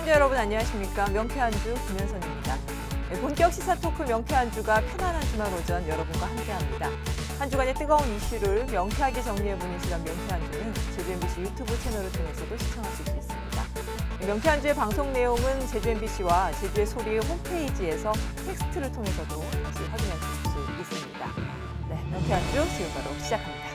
시청자 여러분 안녕하십니까. 명쾌한주 김현선입니다. 본격 시사 토크 명쾌한주가 편안한 주말 오전 여러분과 함께합니다. 한 주간의 뜨거운 이슈를 명쾌하게 정리해보는 시간 명쾌한주는 제주 MBC 유튜브 채널을 통해서도 시청하실 수 있습니다. 명쾌한주의 방송 내용은 제주 MBC와 제주의 소리 홈페이지에서 텍스트를 통해서도 다시 확인하실 수 있습니다. 네, 명쾌한주 지금 바로 시작합니다.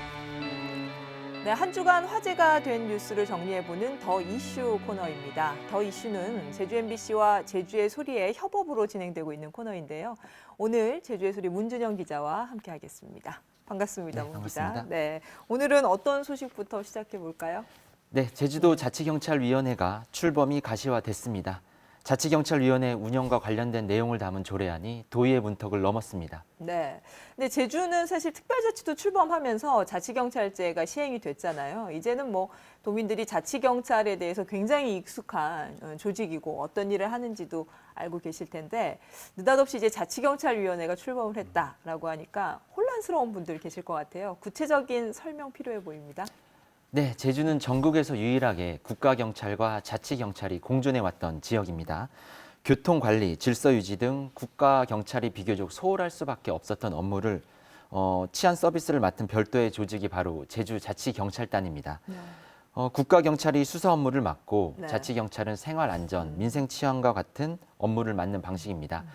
네, 한 주간 화제가 된 뉴스를 정리해보는 더 이슈 코너입니다. 더 이슈는 제주 MBC와 제주의 소리의 협업으로 진행되고 있는 코너인데요. 오늘 제주의 소리 문준영 기자와 함께하겠습니다. 반갑습니다, 문 기자. 반갑습니다. 네, 오늘은 어떤 소식부터 시작해볼까요? 네, 제주도 자치경찰위원회가 출범이 가시화됐습니다. 자치경찰위원회 운영과 관련된 내용을 담은 조례안이 도의회 문턱을 넘었습니다. 네, 근데 제주는 사실 특별자치도 출범하면서 자치경찰제가 시행이 됐잖아요. 이제는 뭐 도민들이 자치경찰에 대해서 굉장히 익숙한 조직이고 어떤 일을 하는지도 알고 계실 텐데 느닷없이 이제 자치경찰위원회가 출범을 했다라고 하니까 혼란스러운 분들 계실 것 같아요. 구체적인 설명 필요해 보입니다. 네, 제주는 전국에서 유일하게 국가경찰과 자치경찰이 공존해왔던 지역입니다. 교통관리, 질서유지 등 국가경찰이 비교적 소홀할 수밖에 없었던 업무를 치안 서비스를 맡은 별도의 조직이 바로 제주자치경찰단입니다. 네. 국가경찰이 수사 업무를 맡고 네. 자치경찰은 생활안전, 민생치안과 같은 업무를 맡는 방식입니다.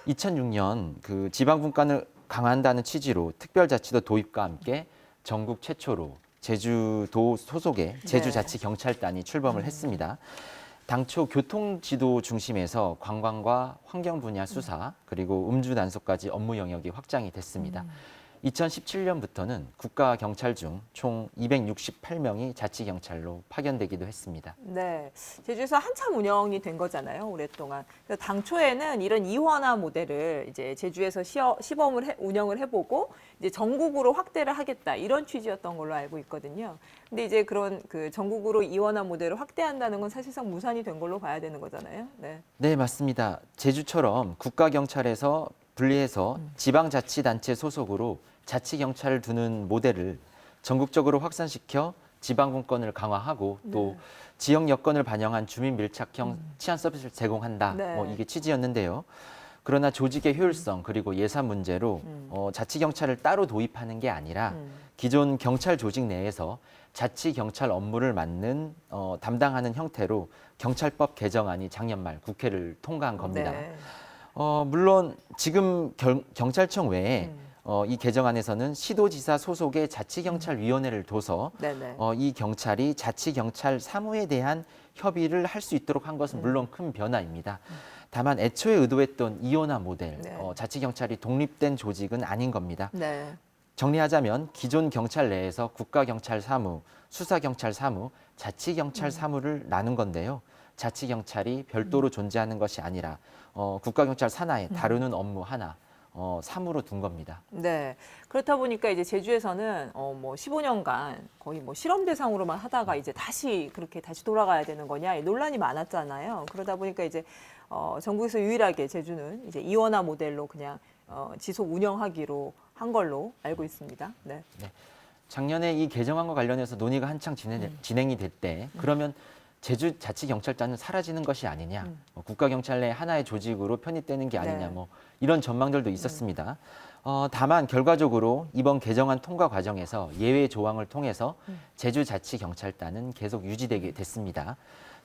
2006년 그 지방분권을 강화한다는 취지로 특별자치도 도입과 함께 전국 최초로 제주도 소속의 제주자치경찰단이 출범을 했습니다. 당초 교통지도 중심에서 관광과 환경 분야 수사, 그리고 음주 단속까지 업무 영역이 확장이 됐습니다. 2017년부터는 국가경찰 중 총 268명이 자치경찰로 파견되기도 했습니다. 네, 제주에서 한참 운영이 된 거잖아요, 오랫동안. 그래서 당초에는 이런 이원화 모델을 이제 제주에서 시범을 운영을 해보고 이제 전국으로 확대를 하겠다 이런 취지였던 걸로 알고 있거든요. 근데 이제 그런 그 전국으로 이원화 모델을 확대한다는 건 사실상 무산이 된 걸로 봐야 되는 거잖아요. 네, 네, 맞습니다. 제주처럼 국가경찰에서 분리해서 지방자치단체 소속으로 자치경찰을 두는 모델을 전국적으로 확산시켜 지방분권을 강화하고 또 지역 여건을 반영한 주민 밀착형 치안 서비스를 제공한다. 네. 이게 취지였는데요. 그러나 조직의 효율성 그리고 예산 문제로 자치경찰을 따로 도입하는 게 아니라 기존 경찰 조직 내에서 자치경찰 업무를 맡는 담당하는 형태로 경찰법 개정안이 작년 말 국회를 통과한 겁니다. 네. 물론 지금 경찰청 외에 이 개정안에서는 시도지사 소속의 자치경찰위원회를 둬서 네네. 이 경찰이 자치경찰 사무에 대한 협의를 할 수 있도록 한 것은 물론 큰 변화입니다. 다만 애초에 의도했던 이원화 모델, 네. 자치경찰이 독립된 조직은 아닌 겁니다. 네. 정리하자면 기존 경찰 내에서 국가경찰 사무, 수사경찰 사무, 자치경찰 사무를 나눈 건데요. 자치경찰이 별도로 존재하는 것이 아니라 국가경찰 산하에 다루는 업무 하나, 사무로 둔 겁니다. 네. 그렇다 보니까 이제 제주에서는 뭐 15년간 거의 뭐 실험 대상으로만 하다가 이제 다시 돌아가야 되는 거냐 이 논란이 많았잖아요. 그러다 보니까 이제 전국에서 유일하게 제주는 이제 이원화 모델로 그냥 지속 운영하기로 한 걸로 알고 있습니다. 네. 네. 작년에 이 개정안과 관련해서 논의가 한창 진행이 될 때 그러면 제주자치경찰단은 사라지는 것이 아니냐, 국가경찰 내 하나의 조직으로 편입되는 게 아니냐, 네. 이런 전망들도 있었습니다. 다만 결과적으로 이번 개정안 통과 과정에서 예외 조항을 통해서 제주자치경찰단은 계속 유지되게 됐습니다.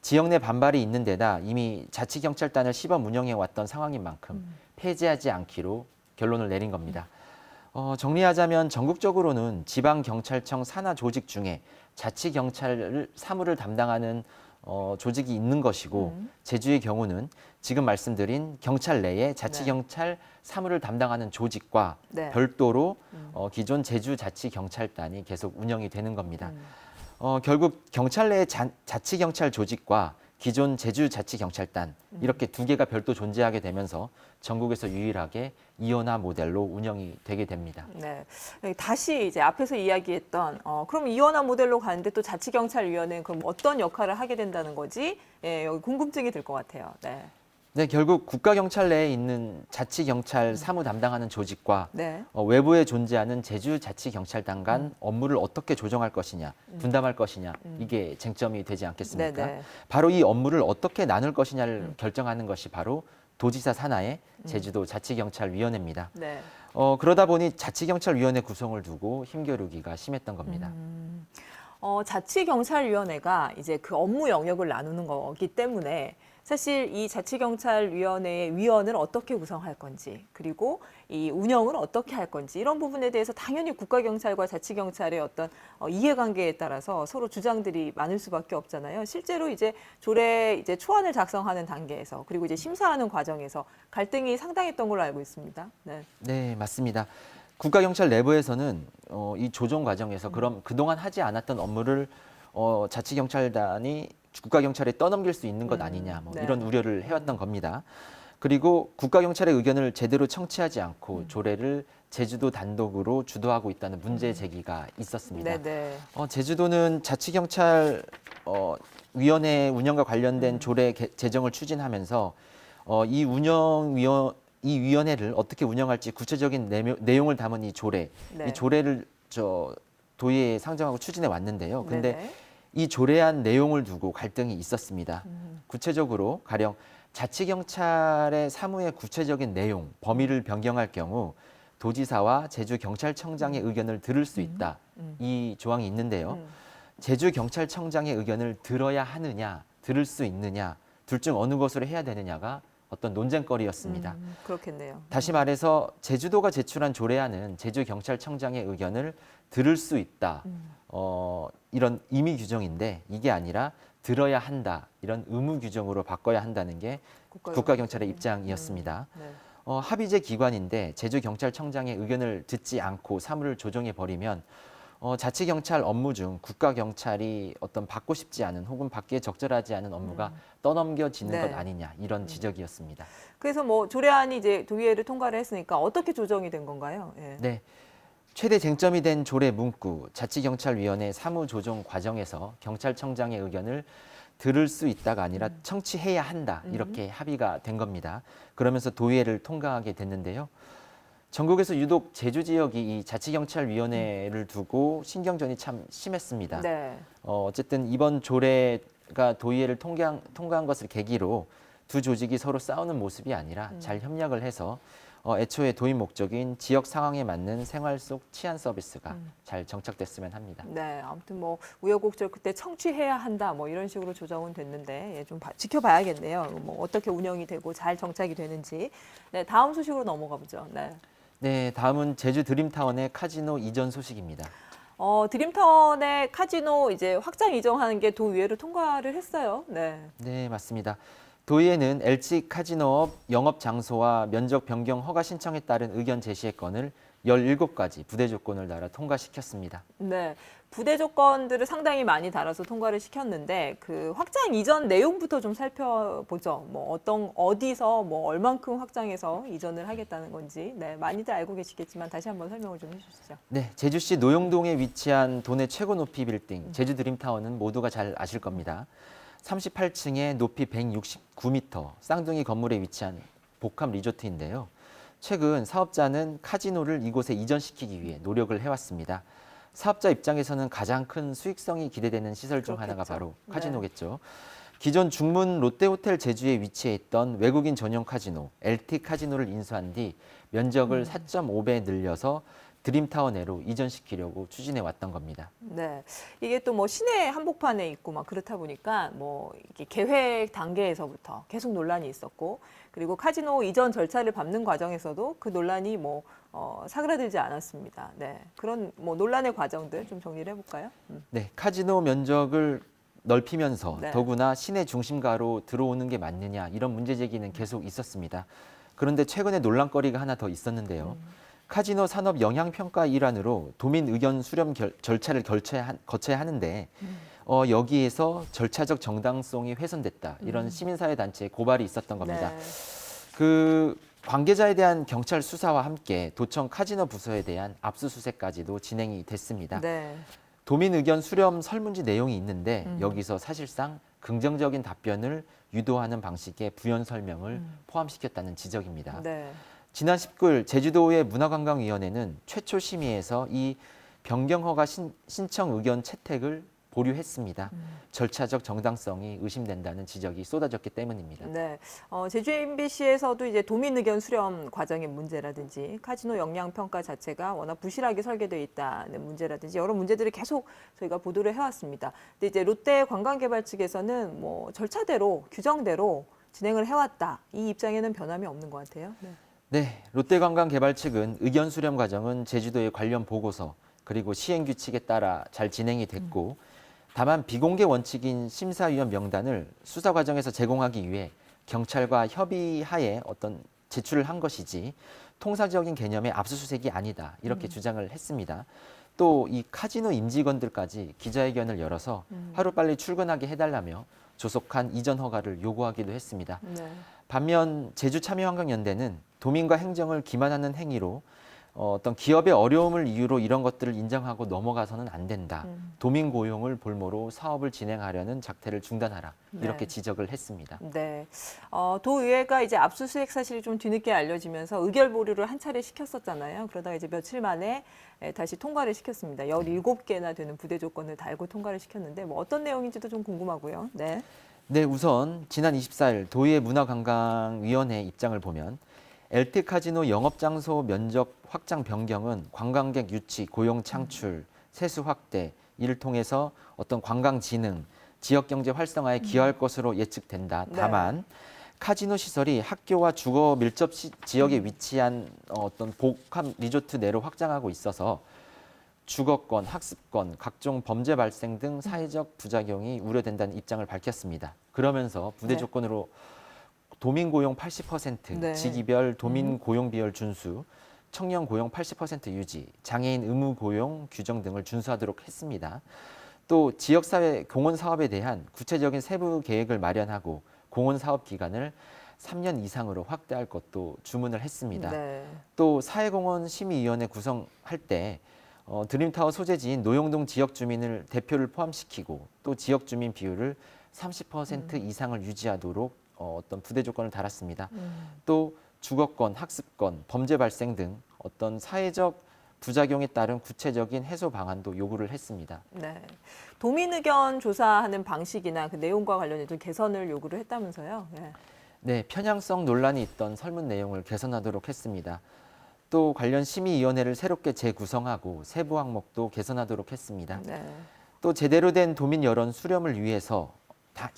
지역 내 반발이 있는 데다 이미 자치경찰단을 시범 운영해왔던 상황인 만큼 폐지하지 않기로 결론을 내린 겁니다. 정리하자면 전국적으로는 지방경찰청 산하 조직 중에 자치경찰 사무를 담당하는 조직이 있는 것이고 제주의 경우는 지금 말씀드린 경찰 내에 자치경찰 사무를 담당하는 조직과 네. 별도로 기존 제주자치경찰단이 계속 운영이 되는 겁니다. 결국 경찰 내의 자치경찰 조직과 기존 제주자치경찰단 이렇게 두 개가 별도 존재하게 되면서 전국에서 유일하게 이원화 모델로 운영이 되게 됩니다. 네. 다시 이제 앞에서 이야기했던 그럼 이원화 모델로 가는데 또 자치경찰위원회는 그럼 어떤 역할을 하게 된다는 거지? 예, 여기 궁금증이 들 것 같아요. 네. 네, 결국 국가경찰 내에 있는 자치경찰 사무 담당하는 조직과 네. 외부에 존재하는 제주자치경찰단 간 업무를 어떻게 조정할 것이냐, 분담할 것이냐, 이게 쟁점이 되지 않겠습니까? 네, 네. 바로 이 업무를 어떻게 나눌 것이냐를 결정하는 것이 바로 도지사 산하의 제주도 자치경찰위원회입니다. 네. 그러다 보니 자치경찰위원회 구성을 두고 힘겨루기가 심했던 겁니다. 자치경찰위원회가 이제 그 업무 영역을 나누는 거기 때문에 사실 이 자치경찰위원회의 위원을 어떻게 구성할 건지 그리고 이 운영을 어떻게 할 건지 이런 부분에 대해서 당연히 국가경찰과 자치경찰의 어떤 이해관계에 따라서 서로 주장들이 많을 수밖에 없잖아요. 실제로 이제 조례 이제 초안을 작성하는 단계에서 그리고 이제 심사하는 과정에서 갈등이 상당했던 걸로 알고 있습니다. 네, 네, 맞습니다. 국가경찰 내부에서는 이 조정 과정에서 그럼 그동안 하지 않았던 업무를 자치경찰단이 국가경찰에 떠넘길 수 있는 것 아니냐 뭐 네. 이런 우려를 해왔던 겁니다. 그리고 국가경찰의 의견을 제대로 청취하지 않고 조례를 제주도 단독으로 주도하고 있다는 문제 제기가 있었습니다. 네, 네. 제주도는 자치경찰 위원회 운영과 관련된 조례 제정을 추진하면서 이 위원회를 어떻게 운영할지 구체적인 내용을 담은 이 조례, 네. 이 조례를 도의회에 상정하고 추진해 왔는데요. 근데 네네. 이 조례안 내용을 두고 갈등이 있었습니다. 구체적으로 가령 자치경찰의 사무의 구체적인 내용, 범위를 변경할 경우 도지사와 제주경찰청장의 의견을 들을 수 있다. 이 조항이 있는데요. 제주경찰청장의 의견을 들어야 하느냐, 들을 수 있느냐, 둘 중 어느 것으로 해야 되느냐가 어떤 논쟁거리였습니다. 그렇겠네요. 다시 말해서 제주도가 제출한 조례안은 제주경찰청장의 의견을 들을 수 있다. 이런 임의 규정인데 이게 아니라 들어야 한다. 이런 의무 규정으로 바꿔야 한다는 게 국가경찰의 입장이었습니다. 네. 합의제 기관인데 제주경찰청장의 의견을 듣지 않고 사무를 조정해 버리면 자치경찰 업무 중 국가경찰이 어떤 받고 싶지 않은 혹은 받기에 적절하지 않은 업무가 떠넘겨지는 네. 것 아니냐 이런 지적이었습니다. 그래서 뭐 조례안이 이제 도의회를 통과를 했으니까 어떻게 조정이 된 건가요? 예. 네. 최대 쟁점이 된 조례 문구, 자치경찰위원회 사무조정 과정에서 경찰청장의 의견을 들을 수 있다가 아니라 청취해야 한다. 이렇게 합의가 된 겁니다. 그러면서 도의회를 통과하게 됐는데요. 전국에서 유독 제주 지역이 이 자치경찰위원회를 두고 신경전이 참 심했습니다. 네. 어쨌든 이번 조례가 도의회를 통과한 것을 계기로 두 조직이 서로 싸우는 모습이 아니라 잘 협력을 해서 애초에 도입 목적인 지역 상황에 맞는 생활 속 치안 서비스가 잘 정착됐으면 합니다. 네. 아무튼 뭐 우여곡절 그때 청취해야 한다 뭐 이런 식으로 조정은 됐는데 예, 좀 지켜봐야겠네요. 뭐 어떻게 운영이 되고 잘 정착이 되는지. 네. 다음 소식으로 넘어가 보죠. 네. 네, 다음은 제주 드림타운의 카지노 이전 소식입니다. 드림타운의 카지노 이제 확장 이전하는 게 도의회를 통과를 했어요. 네. 네, 맞습니다. 도의회는 LG 카지노업 영업 장소와 면적 변경 허가 신청에 따른 의견 제시의 건을 17가지 부대 조건을 달아 통과시켰습니다. 네. 부대 조건들을 상당히 많이 달아서 통과를 시켰는데 그 확장 이전 내용부터 좀 살펴보죠. 뭐 어디서 뭐 얼만큼 확장해서 이전을 하겠다는 건지. 네. 많이들 알고 계시겠지만 다시 한번 설명을 좀 해주시죠. 네, 제주시 노용동에 위치한 도내 최고 높이 빌딩 제주 드림타운은 모두가 잘 아실 겁니다. 38층에 높이 169m 쌍둥이 건물에 위치한 복합 리조트인데요. 최근 사업자는 카지노를 이곳에 이전시키기 위해 노력을 해왔습니다. 사업자 입장에서는 가장 큰 수익성이 기대되는 시설 중 하나가 그렇겠죠. 바로 네. 카지노겠죠. 기존 중문 롯데호텔 제주에 위치해 있던 외국인 전용 카지노 LT 카지노를 인수한 뒤 면적을 4.5배 늘려서 드림타운 내로 이전시키려고 추진해 왔던 겁니다. 네. 이게 또 뭐 시내 한복판에 있고 막 그렇다 보니까 뭐 이게 계획 단계에서부터 계속 논란이 있었고 그리고 카지노 이전 절차를 밟는 과정에서도 그 논란이 뭐 사그라들지 않았습니다. 네. 그런 뭐 논란의 과정들 좀 정리를 해볼까요? 네, 카지노 면적을 넓히면서 네. 더구나 시내 중심가로 들어오는 게 맞느냐 이런 문제 제기는 계속 있었습니다. 그런데 최근에 논란거리가 하나 더 있었는데요. 카지노 산업 영향 평가 일환으로 도민 의견 수렴 절차를 거쳐야 하는데 여기에서 절차적 정당성이 훼손됐다 이런 시민사회 단체의 고발이 있었던 겁니다. 네. 그 관계자에 대한 경찰 수사와 함께 도청 카지노 부서에 대한 압수수색까지도 진행이 됐습니다. 네. 도민 의견 수렴 설문지 내용이 있는데 음. 여기서 사실상 긍정적인 답변을 유도하는 방식의 부연 설명을 포함시켰다는 지적입니다. 네. 지난 19일 제주도의 문화관광위원회는 최초 심의에서 이 변경 허가 신청 의견 채택을 보류했습니다. 절차적 정당성이 의심된다는 지적이 쏟아졌기 때문입니다. 네. 제주 MBC에서도 이제 도민 의견 수렴 과정의 문제라든지 카지노 역량 평가 자체가 워낙 부실하게 설계되어 있다는 문제라든지 여러 문제들을 계속 저희가 보도를 해왔습니다. 근데 이제 롯데 관광개발 측에서는 뭐 절차대로 규정대로 진행을 해왔다. 이 입장에는 변함이 없는 것 같아요. 네. 네, 롯데관광개발 측은 의견 수렴 과정은 제주도의 관련 보고서 그리고 시행 규칙에 따라 잘 진행이 됐고 다만 비공개 원칙인 심사위원 명단을 수사 과정에서 제공하기 위해 경찰과 협의하에 어떤 제출을 한 것이지 통상적인 개념의 압수수색이 아니다 이렇게 주장을 했습니다. 또 이 카지노 임직원들까지 기자회견을 열어서 하루빨리 출근하게 해달라며 조속한 이전 허가를 요구하기도 했습니다. 네. 반면 제주참여환경연대는 도민과 행정을 기만하는 행위로 어떤 기업의 어려움을 이유로 이런 것들을 인정하고 넘어가서는 안 된다. 도민 고용을 볼모로 사업을 진행하려는 작태를 중단하라. 이렇게 네. 지적을 했습니다. 네. 도의회가 이제 압수수색 사실이 좀 뒤늦게 알려지면서 의결 보류를 한 차례 시켰었잖아요. 그러다가 이제 며칠 만에 다시 통과를 시켰습니다. 17개나 되는 부대 조건을 달고 통과를 시켰는데 뭐 어떤 내용인지도 좀 궁금하고요. 네. 네, 우선 지난 24일 도의회 문화관광위원회 입장을 보면 LT 카지노 영업장소 면적 확장 변경은 관광객 유치, 고용 창출, 세수 확대 이를 통해서 어떤 관광 진흥, 지역 경제 활성화에 기여할 것으로 예측된다. 네. 다만 카지노 시설이 학교와 주거 밀접 지역에 위치한 어떤 복합 리조트 내로 확장하고 있어서 주거권, 학습권, 각종 범죄 발생 등 사회적 부작용이 우려된다는 입장을 밝혔습니다. 그러면서 부대 네. 조건으로 도민 고용 80%, 네. 지기별 도민 고용 비율 준수, 청년 고용 80% 유지, 장애인 의무 고용 규정 등을 준수하도록 했습니다. 또 지역사회 공헌 사업에 대한 구체적인 세부 계획을 마련하고 공헌 사업 기간을 3년 이상으로 확대할 것도 주문을 했습니다. 네. 또 사회공헌 심의위원회 구성할 때 드림타워 소재지인 노영동 지역 주민을 대표를 포함시키고 또 지역 주민 비율을 30% 이상을 유지하도록 어떤 부대 조건을 달았습니다. 또 주거권, 학습권, 범죄 발생 등 어떤 사회적 부작용에 따른 구체적인 해소 방안도 요구를 했습니다. 네. 도민 의견 조사하는 방식이나 그 내용과 관련해서 개선을 요구를 했다면서요. 네. 네, 편향성 논란이 있던 설문 내용을 개선하도록 했습니다. 또 관련 심의위원회를 새롭게 재구성하고 세부 항목도 개선하도록 했습니다. 네. 또 제대로 된 도민 여론 수렴을 위해서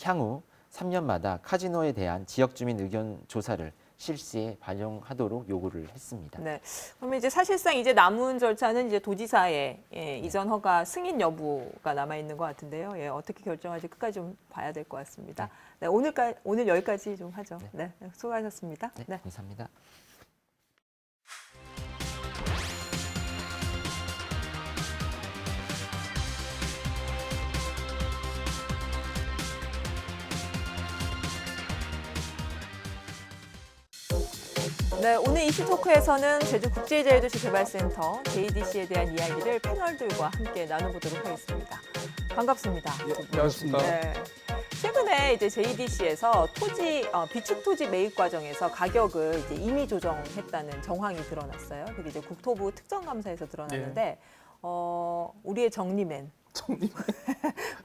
향후 3년마다 카지노에 대한 지역 주민 의견 조사를 실시에 반영하도록 요구를 했습니다. 네. 그러면 이제 사실상 이제 남은 절차는 이제 도지사의 이전 허가 승인 여부가 남아 있는 것 같은데요. 예, 어떻게 결정할지 끝까지 좀 봐야 될 것 같습니다. 네, 오늘 여기까지 좀 하죠. 네, 수고하셨습니다. 네, 네. 감사합니다. 네, 오늘 이슈토크에서는 제주국제자유도시개발센터 JDC에 대한 이야기를 패널들과 함께 나눠보도록 하겠습니다. 반갑습니다. 반갑습니다. 네. 최근에 이제 JDC에서 비축 토지 매입 과정에서 가격을 이제 임의 조정했다는 정황이 드러났어요. 그게 이제 국토부 특정감사에서 드러났는데, 우리의 정리맨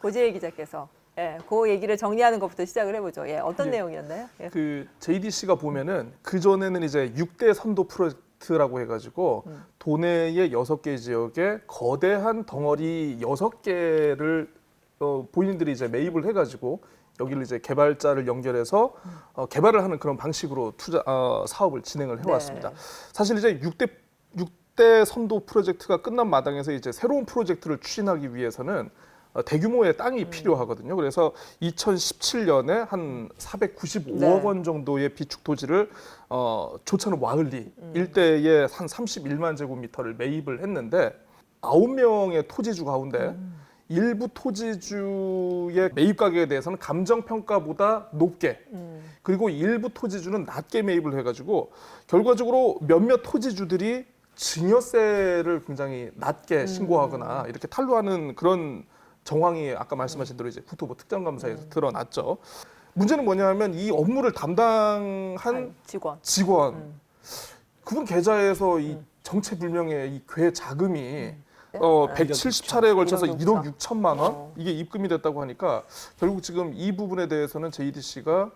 고재일 기자께서 그 얘기를 정리하는 것부터 시작을 해보죠. 어떤 예. 내용이었나요? 그 JDC가 보면은 그 전에는 이제 6대 선도 프로젝트라고 해가지고 도내의 6개 지역에 거대한 덩어리 6개를 본인들이 이제 매입을 해가지고 여기를 이제 개발자를 연결해서 개발을 하는 그런 방식으로 사업을 진행을 해왔습니다. 네. 사실 이제 6대 선도 프로젝트가 끝난 마당에서 이제 새로운 프로젝트를 추진하기 위해서는 대규모의 땅이 필요하거든요. 그래서 2017년에 한 495억 원 정도의 비축 토지를 조천읍 와을리 일대에 한 31만 제곱미터를 매입을 했는데 9명의 토지주 가운데 일부 토지주의 매입 가격에 대해서는 감정평가보다 높게 그리고 일부 토지주는 낮게 매입을 해가지고 결과적으로 몇몇 토지주들이 증여세를 굉장히 낮게 신고하거나 이렇게 탄로하는 그런 정황이 아까 말씀하신 대로 이제 국토부 특정감사에서 드러났죠. 문제는 뭐냐면 이 업무를 담당한 직원 그분 계좌에서 이 정체불명의 이 괴 자금이 170차례에 걸쳐서 1억 6천만 원 이게 입금이 됐다고 하니까 결국 지금 이 부분에 대해서는 JDC가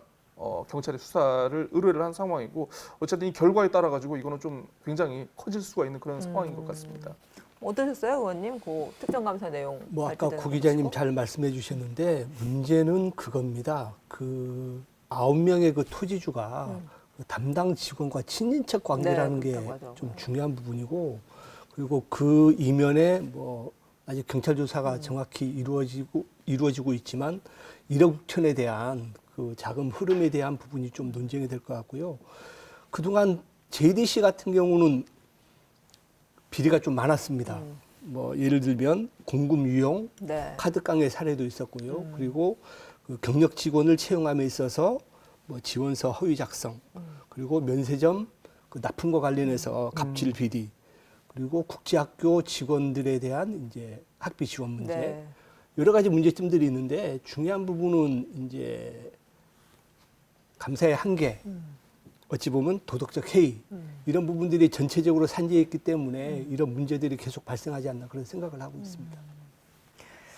경찰에 수사를 의뢰를 한 상황이고 어쨌든 이 결과에 따라 가지고 이거는 좀 굉장히 커질 수가 있는 그런 상황인 것 같습니다. 어떠셨어요, 의원님? 그 특정감사 내용. 뭐 아까 고 기자님 잘 말씀해 주셨는데 문제는 그겁니다. 그 9명의 그 토지주가 그 담당 직원과 친인척 관계라는 게 좀 중요한 부분이고 그리고 그 이면에 뭐 아직 경찰 조사가 정확히 이루어지고 있지만 1억 6천에 대한 그 자금 흐름에 대한 부분이 좀 논쟁이 될 것 같고요. 그동안 JDC 같은 경우는 비리가 좀 많았습니다. 뭐 예를 들면 공금 유용, 카드 깡의 사례도 있었고요. 그리고 그 경력 직원을 채용함에 있어서 뭐 지원서 허위 작성, 그리고 면세점 그 납품과 관련해서 갑질 비리, 그리고 국제학교 직원들에 대한 이제 학비 지원 문제, 여러 가지 문제점들이 있는데 중요한 부분은 이제 감사의 한계, 어찌 보면 도덕적 해이 이런 부분들이 전체적으로 산재해 있기 때문에 이런 문제들이 계속 발생하지 않나 그런 생각을 하고 있습니다.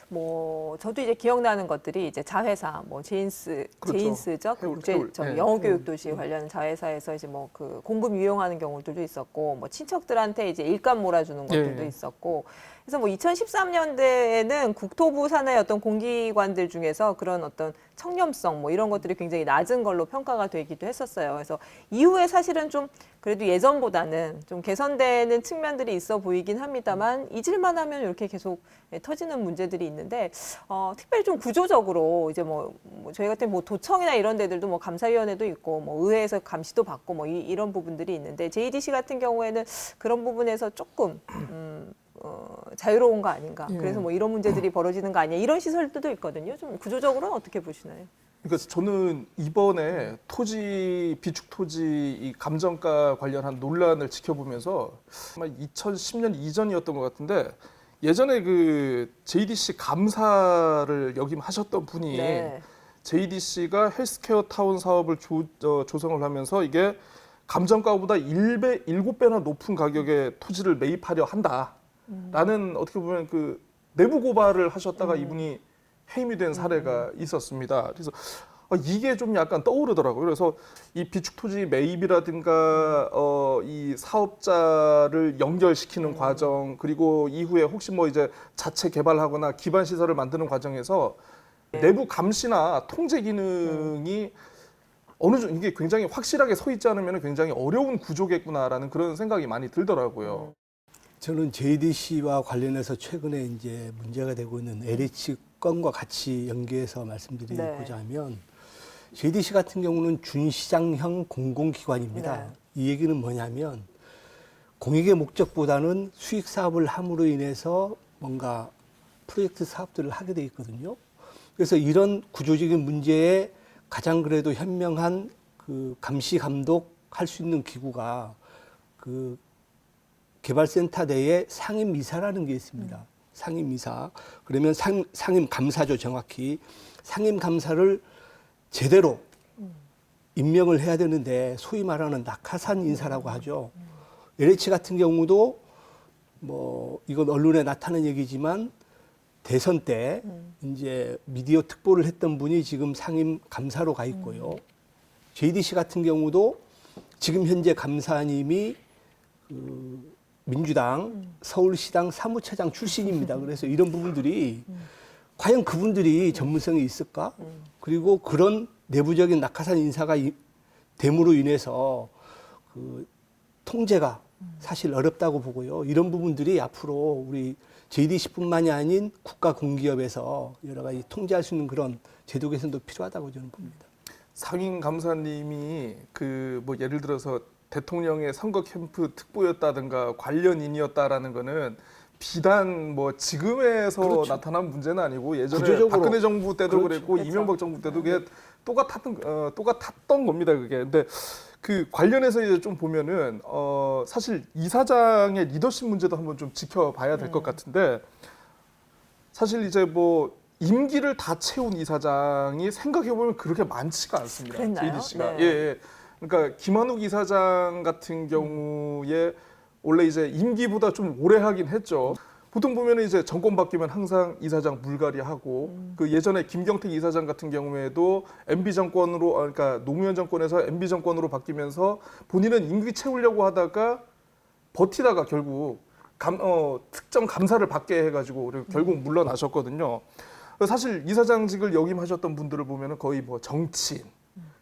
뭐 저도 이제 기억나는 것들이 이제 자회사, 뭐 제인스죠, 국제 네. 영어 교육 도시 관련 자회사에서 이제 뭐 그 공금 유용하는 경우들도 있었고, 뭐 친척들한테 이제 일감 몰아주는 것들도 있었고. 그래서 뭐 2013년대에는 국토부 산하의 어떤 공기관들 중에서 그런 어떤 청렴성 뭐 이런 것들이 굉장히 낮은 걸로 평가가 되기도 했었어요. 그래서 이후에 사실은 좀 그래도 예전보다는 좀 개선되는 측면들이 있어 보이긴 합니다만 잊을만 하면 이렇게 계속 터지는 문제들이 있는데 특별히 좀 구조적으로 이제 뭐 저희 같은 뭐 도청이나 이런 데들도 뭐 감사위원회도 있고 뭐 의회에서 감시도 받고 뭐 이런 부분들이 있는데 JDC 같은 경우에는 그런 부분에서 조금 자유로운 거 아닌가. 그래서 뭐 이런 문제들이 벌어지는 거 아니냐. 이런 시설들도 있거든요. 좀 구조적으로는 어떻게 보시나요? 그러니까 저는 이번에 토지 비축 토지 이 감정가 관련한 논란을 지켜보면서 아마 2010년 이전이었던 것 같은데 예전에 그 JDC 감사를 역임하셨던 분이 JDC가 헬스케어 타운 사업을 조성을 하면서 이게 감정가보다 7배나 높은 가격에 토지를 매입하려 한다라는 어떻게 보면 그 내부 고발을 하셨다가 이분이 해임이 된 사례가 있었습니다. 그래서 이게 좀 약간 떠오르더라고요. 그래서 이 비축 토지 매입이라든가 이 사업자를 연결시키는 과정 그리고 이후에 혹시 뭐 이제 자체 개발하거나 기반 시설을 만드는 과정에서 내부 감시나 통제 기능이 어느 정도 이게 굉장히 확실하게 서 있지 않으면 굉장히 어려운 구조겠구나라는 그런 생각이 많이 들더라고요. 저는 JDC와 관련해서 최근에 이제 문제가 되고 있는 LH 건과 같이 연계해서 말씀드리고자 하면 JDC 같은 경우는 준시장형 공공기관입니다. 이 얘기는 뭐냐면 공익의 목적보다는 수익 사업을 함으로 인해서 뭔가 프로젝트 사업들을 하게 돼 있거든요. 그래서 이런 구조적인 문제에 가장 그래도 현명한 그 감시 감독할 수 있는 기구가 그 개발센터 내에 상임이사라는 게 있습니다. 상임이사. 그러면 상임감사죠, 정확히. 상임감사를 제대로 임명을 해야 되는데 소위 말하는 낙하산 인사라고 하죠. LH 같은 경우도 뭐 이건 언론에 나타난 얘기지만 대선 때 이제 미디어 특보를 했던 분이 지금 상임감사로 가 있고요. JDC 같은 경우도 지금 현재 감사님이 그 민주당 서울시당 사무처장 출신입니다. 그래서 이런 부분들이 과연 그분들이 전문성이 있을까? 그리고 그런 내부적인 낙하산 인사가 됨으로 인해서 그 통제가 사실 어렵다고 보고요. 이런 부분들이 앞으로 우리 JDC뿐만이 아닌 국가 공기업에서 여러 가지 통제할 수 있는 그런 제도 개선도 필요하다고 저는 봅니다. 상임 감사님이 그 뭐 예를 들어서 대통령의 선거 캠프 특보였다든가 관련인이었다라는 거는 비단 뭐 지금에서 나타난 문제는 아니고 예전에 구조적으로. 박근혜 정부 때도 그랬고 이명박 정부 때도 그게 똑같았던 겁니다. 그게 근데 그 관련해서 이제 좀 보면은 사실 이사장의 리더십 문제도 한번 좀 지켜봐야 될 것 같은데 사실 이제 뭐 임기를 다 채운 이사장이 생각해 보면 그렇게 많지가 않습니다. 그랬나요? JDC가 네. 예, 예. 그러니까 김한욱 이사장 같은 경우에 원래 이제 임기보다 좀 오래 하긴 했죠. 보통 보면 이제 정권 바뀌면 항상 이사장 물갈이 하고 그 예전에 김경택 이사장 같은 경우에도 MB 정권으로 그러니까 노무현 정권에서 MB 정권으로 바뀌면서 본인은 임기 채우려고 하다가 버티다가 결국 특정 감사를 받게 해가지고 결국 물러나셨거든요. 사실 이사장직을 역임하셨던 분들을 보면은 거의 뭐 정치인,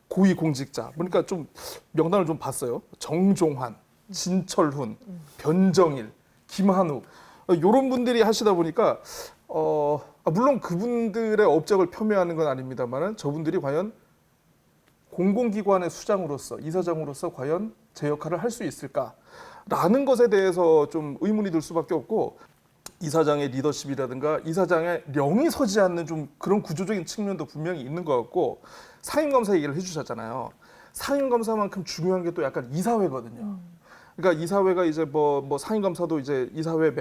고위공직자, 그러니까 좀 명단을 좀 봤어요. 정종환, 진철훈, 변정일, 김한욱 이런 분들이 하시다 보니까 물론 그분들의 업적을 폄훼하는 건 아닙니다만은 저분들이 과연 공공기관의 수장으로서 이사장으로서 과연 제 역할을 할 수 있을까라는 것에 대해서 좀 의문이 들 수밖에 없고 이사장의 리더십이라든가 이사장의 령이 서지 않는 좀 그런 구조적인 측면도 분명히 있는 것 같고 상임검사 얘기를 해주셨잖아요. 상임검사만큼 중요한 게 또 약간 이사회거든요. 그러니까 이사회가 이제 뭐 상임검사도 이제 이사회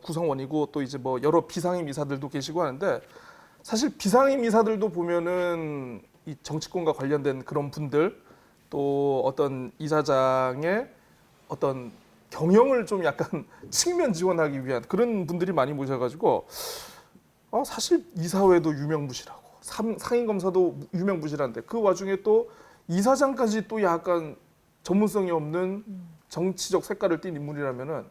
구성원이고 또 이제 뭐 여러 비상임 이사들도 계시고 하는데 사실 비상임 이사들도 보면은 이 정치권과 관련된 그런 분들 또 어떤 이사장의 어떤 경영을 좀 약간 측면 지원하기 위한 그런 분들이 많이 모셔가지고 사실 이사회도 유명무실하고 상임검사도 유명무실한데 그 와중에 또 이사장까지 또 약간 전문성이 없는 정치적 색깔을 띤 인물이라면은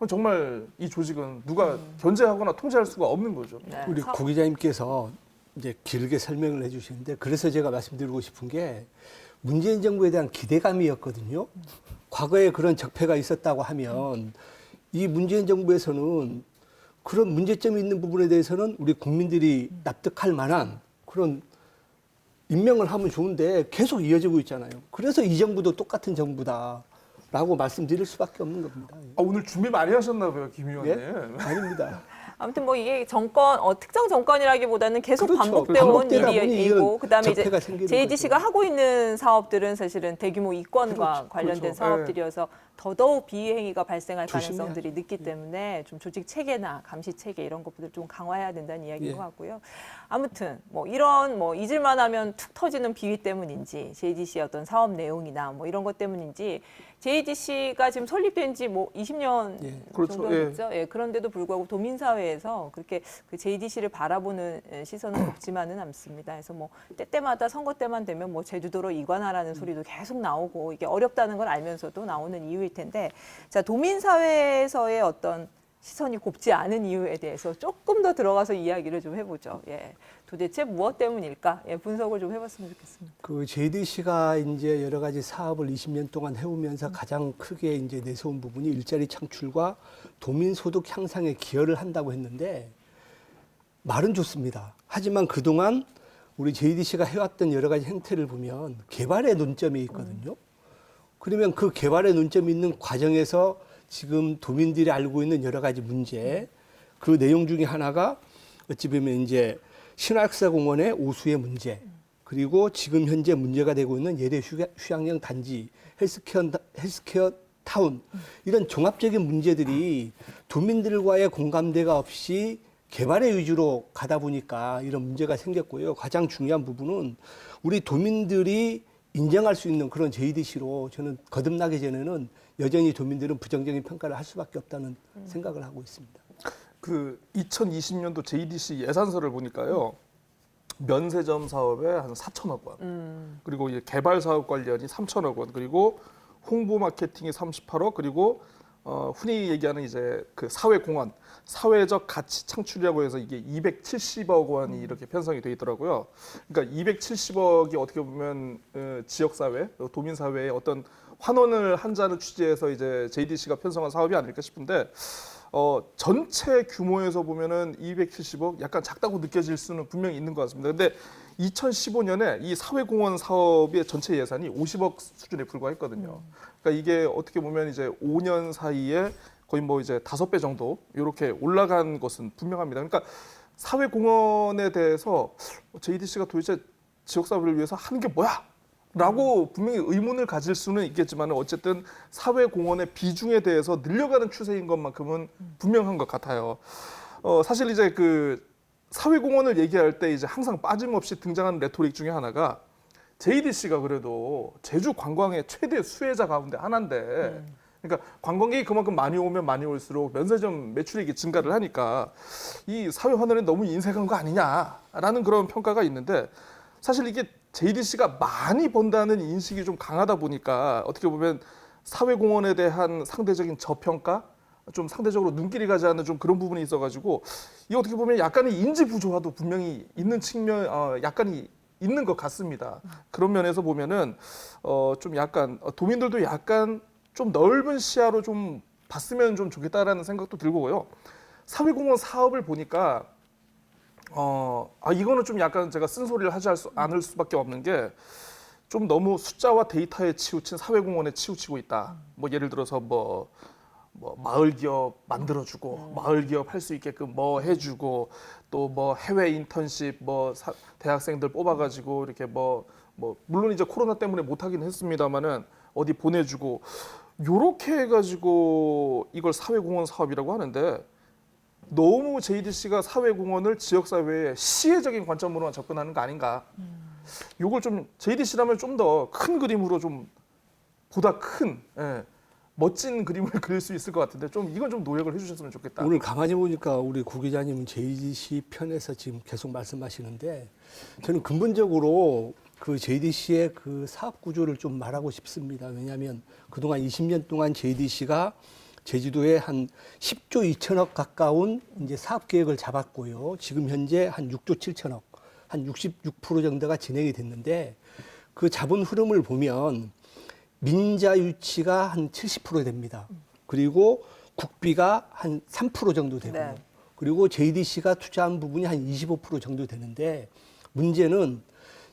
정말 이 조직은 누가 견제하거나 통제할 수가 없는 거죠. 네. 우리 고 기자님께서 이제 길게 설명을 해주시는데 그래서 제가 말씀드리고 싶은 게 문재인 정부에 대한 기대감이었거든요. 과거에 그런 적폐가 있었다고 하면 이 문재인 정부에서는 그런 문제점이 있는 부분에 대해서는 우리 국민들이 납득할 만한 그런 임명을 하면 좋은데 계속 이어지고 있잖아요. 그래서 이 정부도 똑같은 정부다라고 말씀드릴 수밖에 없는 겁니다. 오늘 준비 많이 하셨나 봐요, 김 의원님. 예? 아닙니다. 아무튼 뭐 이게 정권 특정 정권이라기보다는 계속 그렇죠. 반복되어 온 반복되다 보니 일이고 이런 그다음에 이제 적폐가 생기는 JDC가 거죠. 하고 있는 사업들은 사실은 대규모 이권과 그렇죠. 관련된 그렇죠. 사업들이어서 더더욱 비행위가 발생할 조심해야죠. 가능성들이 늦기 때문에 좀 조직 체계나 감시 체계 이런 것들을 좀 강화해야 된다는 이야기인 예. 것 같고요. 아무튼 뭐 이런 뭐 잊을만 하면 툭 터지는 비위 때문인지 JDC의 어떤 사업 내용이나 뭐 이런 것 때문인지 JDC가 지금 설립된 지 뭐 20년 예. 그렇죠. 정도 예. 됐죠. 예, 그런데도 불구하고 도민사회에서 그렇게 그 JDC를 바라보는 시선은 높지만은 않습니다. 그래서 뭐 때때마다 선거 때만 되면 뭐 제주도로 이관하라는 소리도 계속 나오고 이게 어렵다는 걸 알면서도 나오는 이유일 텐데 자 도민사회에서의 어떤 시선이 곱지 않은 이유에 대해서 조금 더 들어가서 이야기를 좀 해보죠. 예, 도대체 무엇 때문일까? 예, 분석을 좀 해봤으면 좋겠습니다. 그 JDC가 이제 여러 가지 사업을 20년 동안 해오면서 가장 크게 이제 내세운 부분이 일자리 창출과 도민 소득 향상에 기여를 한다고 했는데 말은 좋습니다. 하지만 그동안 우리 JDC가 해왔던 여러 가지 행태를 보면 개발의 논점이 있거든요. 그러면 그 개발의 논점이 있는 과정에서 지금 도민들이 알고 있는 여러 가지 문제, 그 내용 중에 하나가 어찌 보면 이제 신화역사공원의 오수의 문제, 그리고 지금 현재 문제가 되고 있는 예대 휴양형 단지, 헬스케어 타운, 이런 종합적인 문제들이 도민들과의 공감대가 없이 개발의 위주로 가다 보니까 이런 문제가 생겼고요. 가장 중요한 부분은 우리 도민들이 인정할 수 있는 그런 JDC로 저는 거듭나기 전에는 여전히 도민들은 부정적인 평가를 할 수밖에 없다는 생각을 하고 있습니다. 그 2020년도 JDC 예산서를 보니까요. 면세점 사업에 한 4천억 원. 그리고 이제 개발 사업 관련이 3천억 원. 그리고 홍보 마케팅이 38억. 그리고 흔히 얘기하는 이제 그 사회 공헌, 사회적 가치 창출이라고 해서 이게 270억 원이 이렇게 편성이 돼 있더라고요. 그러니까 270억이 어떻게 보면 지역 사회, 도민 사회의 어떤 환원을 한자는 취지에서 이제 JDC가 편성한 사업이 아닐까 싶은데 전체 규모에서 보면은 270억 약간 작다고 느껴질 수는 분명히 있는 것 같습니다. 근데 2015년에 이 사회공헌 사업의 전체 예산이 50억 수준에 불과했거든요. 그러니까 이게 어떻게 보면 이제 5년 사이에 거의 뭐 이제 5배 정도 이렇게 올라간 것은 분명합니다. 그러니까 사회공헌에 대해서 JDC가 도대체 지역사회를 위해서 하는 게 뭐야? 라고 분명히 의문을 가질 수는 있겠지만 어쨌든 사회공헌의 비중에 대해서 늘려가는 추세인 것만큼은 분명한 것 같아요. 사실 이제 그 사회공헌을 얘기할 때 이제 항상 빠짐없이 등장하는 레토릭 중에 하나가 JDC가 그래도 제주 관광의 최대 수혜자 가운데 하나인데 그러니까 관광객이 그만큼 많이 오면 많이 올수록 면세점 매출액이 증가를 하니까 이 사회 환원에 너무 인색한 거 아니냐라는 그런 평가가 있는데 사실 이게 JDC가 많이 번다는 인식이 좀 강하다 보니까 어떻게 보면 사회공헌에 대한 상대적인 저평가, 좀 상대적으로 눈길이 가지 않는 좀 그런 부분이 있어가지고 이 어떻게 보면 약간의 인지 부조화도 분명히 있는 측면, 약간이 있는 것 같습니다. 그런 면에서 보면은 좀 약간 도민들도 약간 좀 넓은 시야로 좀 봤으면 좀 좋겠다라는 생각도 들고요. 사회공헌 사업을 보니까 이거는 좀 약간 제가 쓴소리를 하지 않을 수밖에 없는 게 좀 너무 숫자와 데이터에 치우친 사회공헌에 치우치고 있다. 뭐 예를 들어서 뭐 마을 기업 만들어주고 마을 기업 할 수 있게끔 뭐 해주고 또 뭐 해외 인턴십 뭐 대학생들 뽑아가지고 이렇게 뭐 물론 이제 코로나 때문에 못하긴 했습니다만은 어디 보내주고 요렇게 해가지고 이걸 사회공헌 사업이라고 하는데 너무 JDC가 사회공헌을 지역사회의 시혜적인 관점으로만 접근하는 거 아닌가. 요걸 좀 JDC라면 좀 더 큰 그림으로 좀 보다 큰 멋진 그림을 그릴 수 있을 것 같은데 좀 이건 좀 노력을 해주셨으면 좋겠다. 오늘 가만히 보니까 우리 구 기자님은 JDC 편에서 지금 계속 말씀하시는데 저는 근본적으로 그 JDC의 그 사업 구조를 좀 말하고 싶습니다. 왜냐하면 그동안 20년 동안 JDC가 제주도에 한 10조 2천억 가까운 이제 사업 계획을 잡았고요. 지금 현재 한 6조 7천억, 한 66% 정도가 진행이 됐는데 그 잡은 흐름을 보면 민자 유치가 한 70% 됩니다. 그리고 국비가 한 3% 정도 되고요. 네. 그리고 JDC가 투자한 부분이 한 25% 정도 되는데 문제는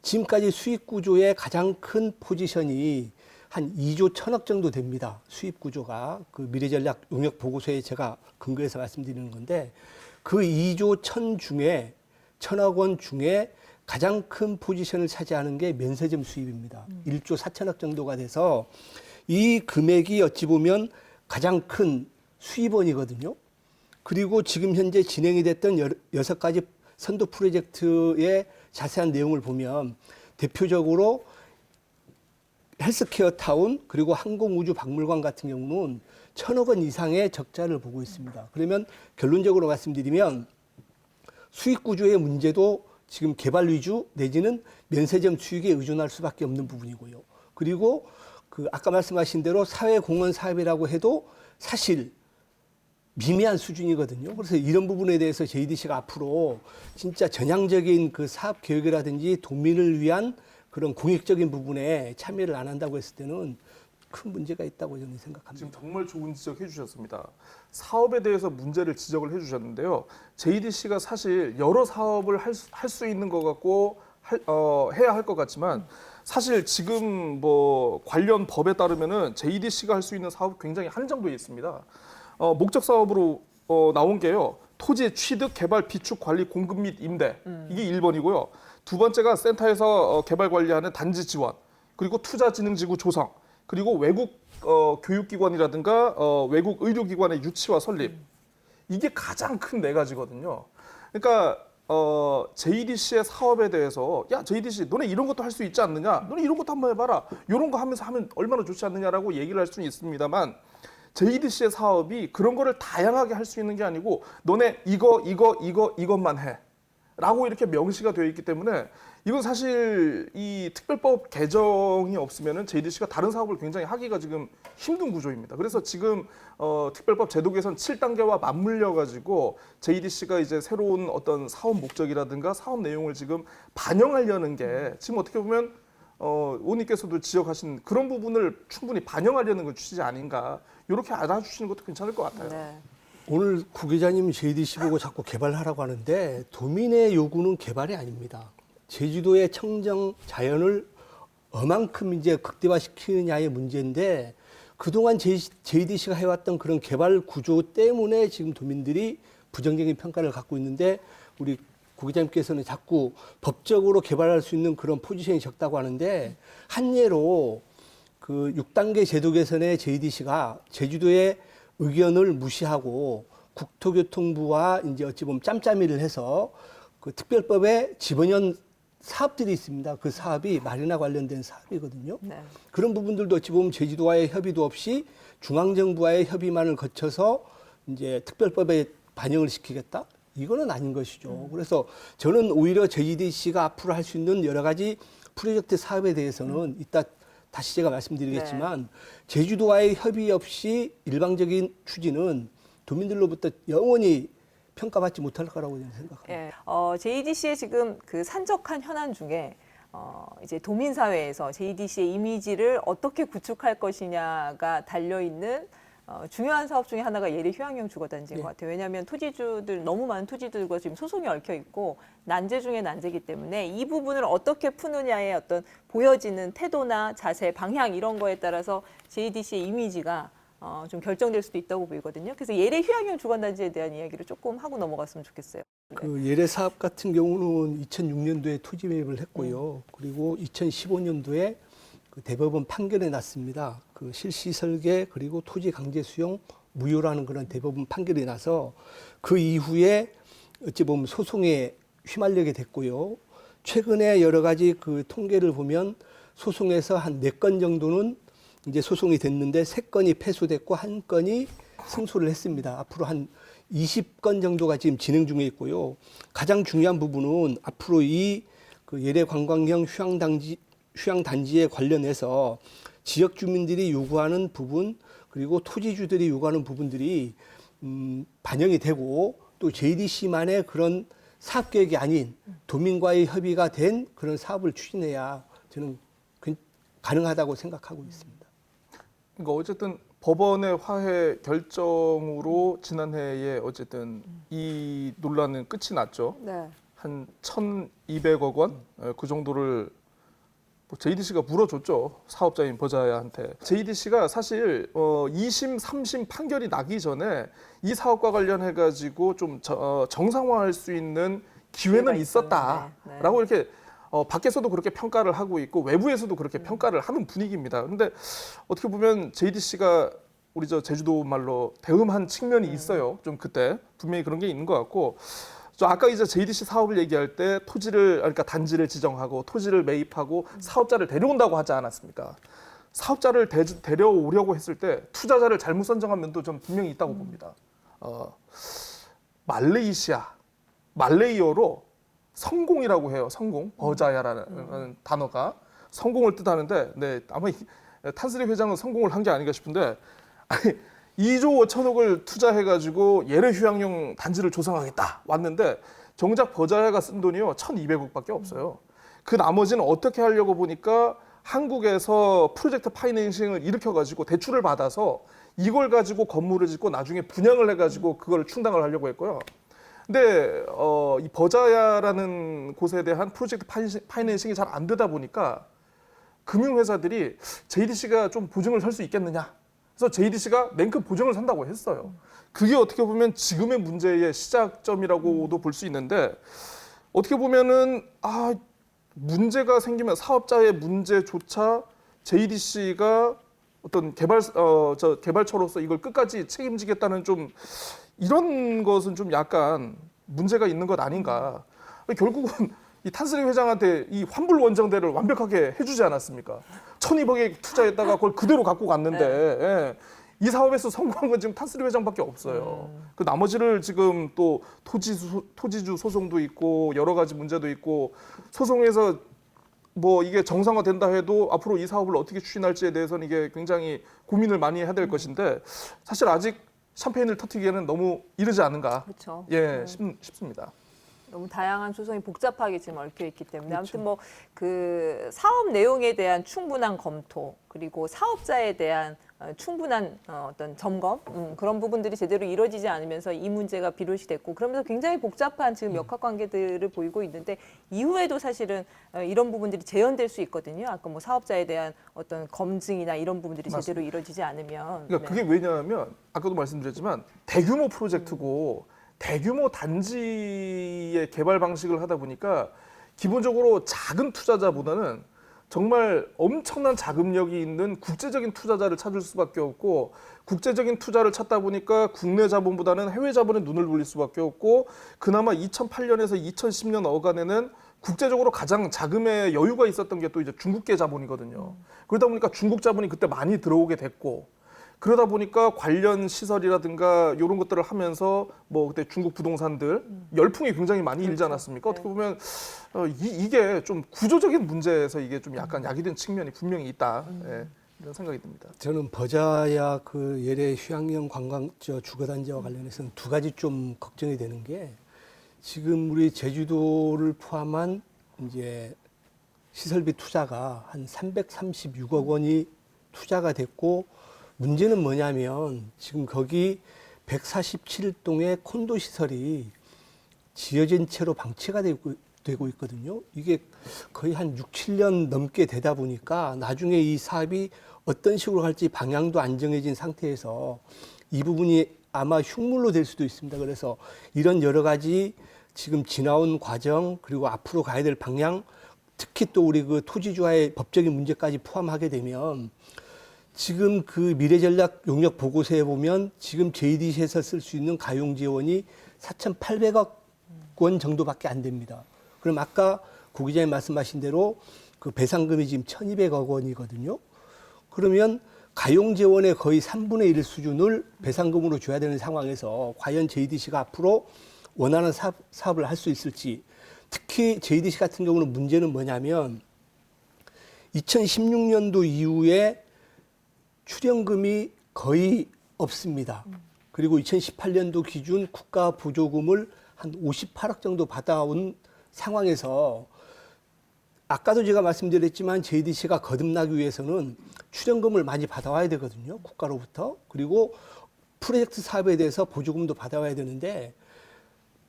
지금까지 수익 구조의 가장 큰 포지션이 한 2조 1천억 정도 됩니다. 수입 구조가 그 미래전략 용역 보고서에 제가 근거해서 말씀드리는 건데 그 2조 1천억 원 중에 가장 큰 포지션을 차지하는 게 면세점 수입입니다. 1조 4천억 정도가 돼서 이 금액이 어찌 보면 가장 큰 수입원이거든요. 그리고 지금 현재 진행이 됐던 6가지 선도 프로젝트의 자세한 내용을 보면 대표적으로 헬스케어 타운 그리고 항공우주박물관 같은 경우는 1,000억 원 이상의 적자를 보고 있습니다. 그러면 결론적으로 말씀드리면 수익 구조의 문제도 지금 개발 위주 내지는 면세점 수익에 의존할 수밖에 없는 부분이고요. 그리고 그 아까 말씀하신 대로 사회공헌 사업이라고 해도 사실 미미한 수준이거든요. 그래서 이런 부분에 대해서 JDC가 앞으로 진짜 전향적인 그 사업 계획이라든지 도민을 위한 그런 공익적인 부분에 참여를 안 한다고 했을 때는 큰 문제가 있다고 저는 생각합니다. 지금 정말 좋은 지적 해주셨습니다. 사업에 대해서 문제를 지적을 해주셨는데요. JDC가 사실 여러 사업을 할 수 있는 것 같고 해야 할 것 같지만 사실 지금 뭐 관련 법에 따르면은 JDC가 할 수 있는 사업 굉장히 한정되어 있습니다. 목적 사업으로 나온 게요. 토지 취득, 개발, 비축, 관리, 공급 및 임대 이게 1번이고요. 두 번째가 센터에서 개발 관리하는 단지 지원, 그리고 투자진흥지구 조성, 그리고 외국 교육기관이라든가 외국 의료기관의 유치와 설립. 이게 가장 큰 네 가지거든요. 그러니까 JDC의 사업에 대해서 야 JDC 너네 이런 것도 할 수 있지 않느냐? 너네 이런 것도 한번 해봐라. 이런 거 하면서 하면 얼마나 좋지 않느냐라고 얘기를 할 수는 있습니다만 JDC의 사업이 그런 거를 다양하게 할 수 있는 게 아니고 너네 이것만 해. 라고 이렇게 명시가 되어 있기 때문에 이건 사실 이 특별법 개정이 없으면은 JDC가 다른 사업을 굉장히 하기가 지금 힘든 구조입니다. 그래서 지금 특별법 제도 개선 7단계와 맞물려 가지고 JDC가 이제 새로운 어떤 사업 목적이라든가 사업 내용을 지금 반영하려는 게 지금 어떻게 보면 의원님께서도 지적하신 그런 부분을 충분히 반영하려는 건 취지 아닌가. 이렇게 알아주시는 것도 괜찮을 것 같아요. 네. 오늘 구 기자님 JDC 보고 자꾸 개발하라고 하는데 도민의 요구는 개발이 아닙니다. 제주도의 청정 자연을 얼만큼 이제 극대화시키느냐의 문제인데 그동안 JDC가 해왔던 그런 개발 구조 때문에 지금 도민들이 부정적인 평가를 갖고 있는데 우리 고기자님께서는 자꾸 법적으로 개발할 수 있는 그런 포지션이 적다고 하는데 한 예로 그 6단계 제도 개선의 JDC가 제주도의 의견을 무시하고 국토교통부와 이제 어찌 보면 짬짬이를 해서 그 특별법에 집어넣은 사업들이 있습니다. 그 사업이 마리나 관련된 사업이거든요. 네. 그런 부분들도 어찌 보면 제주도와의 협의도 없이 중앙정부와의 협의만을 거쳐서 이제 특별법에 반영을 시키겠다? 이거는 아닌 것이죠. 그래서 저는 오히려 JDC가 앞으로 할 수 있는 여러 가지 프로젝트 사업에 대해서는 이따 다시 제가 말씀드리겠지만 제주도와의 협의 없이 일방적인 추진은 도민들로부터 영원히 평가받지 못할 거라고 저는 생각합니다. 예, JDC의 지금 그 산적한 현안 중에 이제 도민사회에서 JDC의 이미지를 어떻게 구축할 것이냐가 달려있는 중요한 사업 중에 하나가 예리 휴양형 주거단지인 것 같아요. 왜냐하면 너무 많은 토지들과 지금 소송이 얽혀 있고 난제 중에 난제이기 때문에 이 부분을 어떻게 푸느냐의 어떤 보여지는 태도나 자세, 방향 이런 거에 따라서 JDC의 이미지가 좀 결정될 수도 있다고 보이거든요. 그래서 예래 휴양형 주거단지에 대한 이야기를 조금 하고 넘어갔으면 좋겠어요. 그 예래 사업 같은 경우는 2006년도에 토지 매입을 했고요. 그리고 2015년도에 그 대법원 판결이 났습니다. 그 실시 설계 그리고 토지 강제 수용 무효라는 그런 대법원 판결이 나서 그 이후에 어찌 보면 소송에 휘말리게 됐고요. 최근에 여러 가지 그 통계를 보면 소송에서 한 4건 정도는 이제 소송이 됐는데 3건이 패소됐고 1건이 승소를 했습니다. 앞으로 한 20건 정도가 지금 진행 중에 있고요. 가장 중요한 부분은 앞으로 이 그 예래 관광형 휴양단지에 관련해서 지역 주민들이 요구하는 부분 그리고 토지주들이 요구하는 부분들이 반영이 되고 또 JDC만의 그런 사업 계획이 아닌 도민과의 협의가 된 그런 사업을 추진해야 저는 가능하다고 생각하고 있습니다. 그러니까 어쨌든 법원의 화해 결정으로 지난해에 어쨌든 이 논란은 끝이 났죠. 네. 한 1,200억 원 그 정도를 JDC가 물어줬죠. 사업자인 버자야한테. JDC가 사실 2심, 3심 판결이 나기 전에 이 사업과 관련해 가지고 좀 정상화할 수 있는 기회는 있었다라고 이렇게 밖에서도 그렇게 평가를 하고 있고 외부에서도 그렇게 평가를 하는 분위기입니다. 그런데 어떻게 보면 JDC가 우리 제주도 말로 대응한 측면이 있어요. 좀 그때 분명히 그런 게 있는 것 같고. 아까 이제 JDC 사업을 얘기할 때 그러니까 단지를 지정하고 토지를 매입하고 사업자를 데려온다고 하지 않았습니까? 사업자를 데려오려고 했을 때 투자자를 잘못 선정한 면도 좀 분명히 있다고 봅니다. 말레이어로 성공이라고 해요. 성공, 버자야라는 단어가 성공을 뜻하는데, 네, 아마 탄스리 회장은 성공을 한 게 아닌가 싶은데, 아니, 2조 5천억을 투자해가지고 예래 휴양용 단지를 조성하겠다 왔는데 정작 버자야가 쓴 돈이요 1,200억밖에 없어요. 그 나머지는 어떻게 하려고 보니까 한국에서 프로젝트 파이낸싱을 일으켜가지고 대출을 받아서 이걸 가지고 건물을 짓고 나중에 분양을 해가지고 그걸 충당을 하려고 했고요. 근데 이 버자야라는 곳에 대한 프로젝트 파이낸싱이 잘 안 되다 보니까 금융회사들이 JDC가 좀 보증을 설 수 있겠느냐. 그래서 JDC가 맨큼 보증을 산다고 했어요. 그게 어떻게 보면 지금의 문제의 시작점이라고도 볼 수 있는데 어떻게 보면은 문제가 생기면 사업자의 문제조차 JDC가 어떤 개발처로서 이걸 끝까지 책임지겠다는 좀 이런 것은 좀 약간 문제가 있는 것 아닌가. 결국은 이 탄스리 회장한테 이 환불 원정대를 완벽하게 해주지 않았습니까? 1,200억 투자했다가 그걸 그대로 갖고 갔는데 예. 이 사업에서 성공한 건 지금 탄스리 회장밖에 없어요. 그 나머지를 지금 또 토지주 소송도 있고 여러 가지 문제도 있고 소송에서 뭐 이게 정상화된다 해도 앞으로 이 사업을 어떻게 추진할지에 대해서는 이게 굉장히 고민을 많이 해야 될 것인데 사실 아직 샴페인을 터뜨리기에는 너무 이르지 않은가. 그렇죠. 예, 싶습니다. 너무 다양한 소송이 복잡하게 지금 얽혀 있기 때문에 그렇죠. 아무튼 뭐 그 사업 내용에 대한 충분한 검토 그리고 사업자에 대한 충분한 어떤 점검 그런 부분들이 제대로 이루어지지 않으면서 이 문제가 비롯이 됐고 그러면서 굉장히 복잡한 지금 역학관계들을 보이고 있는데 이후에도 사실은 이런 부분들이 재현될 수 있거든요. 아까 뭐 사업자에 대한 어떤 검증이나 이런 부분들이 맞습니다. 제대로 이루어지지 않으면 그러니까 그게 왜냐하면 아까도 말씀드렸지만 대규모 프로젝트고 대규모 단지의 개발 방식을 하다 보니까 기본적으로 작은 투자자보다는 정말 엄청난 자금력이 있는 국제적인 투자자를 찾을 수밖에 없고, 국제적인 투자를 찾다 보니까 국내 자본보다는 해외 자본에 눈을 돌릴 수밖에 없고, 그나마 2008년에서 2010년 어간에는 국제적으로 가장 자금의 여유가 있었던 게 또 이제 중국계 자본이거든요. 그러다 보니까 중국 자본이 그때 많이 들어오게 됐고, 그러다 보니까 관련 시설이라든가 이런 것들을 하면서 뭐 그때 중국 부동산들 열풍이 굉장히 많이 일지 않았습니까? 어떻게 보면 이게 좀 구조적인 문제에서 이게 좀 약간 야기된 측면이 분명히 있다. 예, 이런 생각이 듭니다. 저는 버자야 그 예래 휴양형 관광 주거단지와 관련해서는 두 가지 좀 걱정이 되는 게, 지금 우리 제주도를 포함한 이제 시설비 투자가 한 336억 원이 투자가 됐고, 문제는 뭐냐면 지금 거기 147동의 콘도 시설이 지어진 채로 방치가 되고 있거든요. 이게 거의 한 6, 7년 넘게 되다 보니까 나중에 이 사업이 어떤 식으로 갈지 방향도 안 정해진 상태에서 이 부분이 아마 흉물로 될 수도 있습니다. 그래서 이런 여러 가지 지금 지나온 과정, 그리고 앞으로 가야 될 방향, 특히 또 우리 그 토지주화의 법적인 문제까지 포함하게 되면, 지금 그 미래전략 용역 보고서에 보면 지금 JDC에서 쓸 수 있는 가용 지원이 4,800억 원 정도밖에 안 됩니다. 그럼 아까 고 기자님 말씀하신 대로 그 배상금이 지금 1,200억 원이거든요. 그러면 가용 지원의 거의 3분의 1 수준을 배상금으로 줘야 되는 상황에서 과연 JDC가 앞으로 원하는 사업을 할 수 있을지, 특히 JDC 같은 경우는 문제는 뭐냐면 2016년도 이후에 출연금이 거의 없습니다. 그리고 2018년도 기준 국가 보조금을 한 58억 정도 받아온 상황에서, 아까도 제가 말씀드렸지만 JDC가 거듭나기 위해서는 출연금을 많이 받아와야 되거든요. 국가로부터. 그리고 프로젝트 사업에 대해서 보조금도 받아와야 되는데,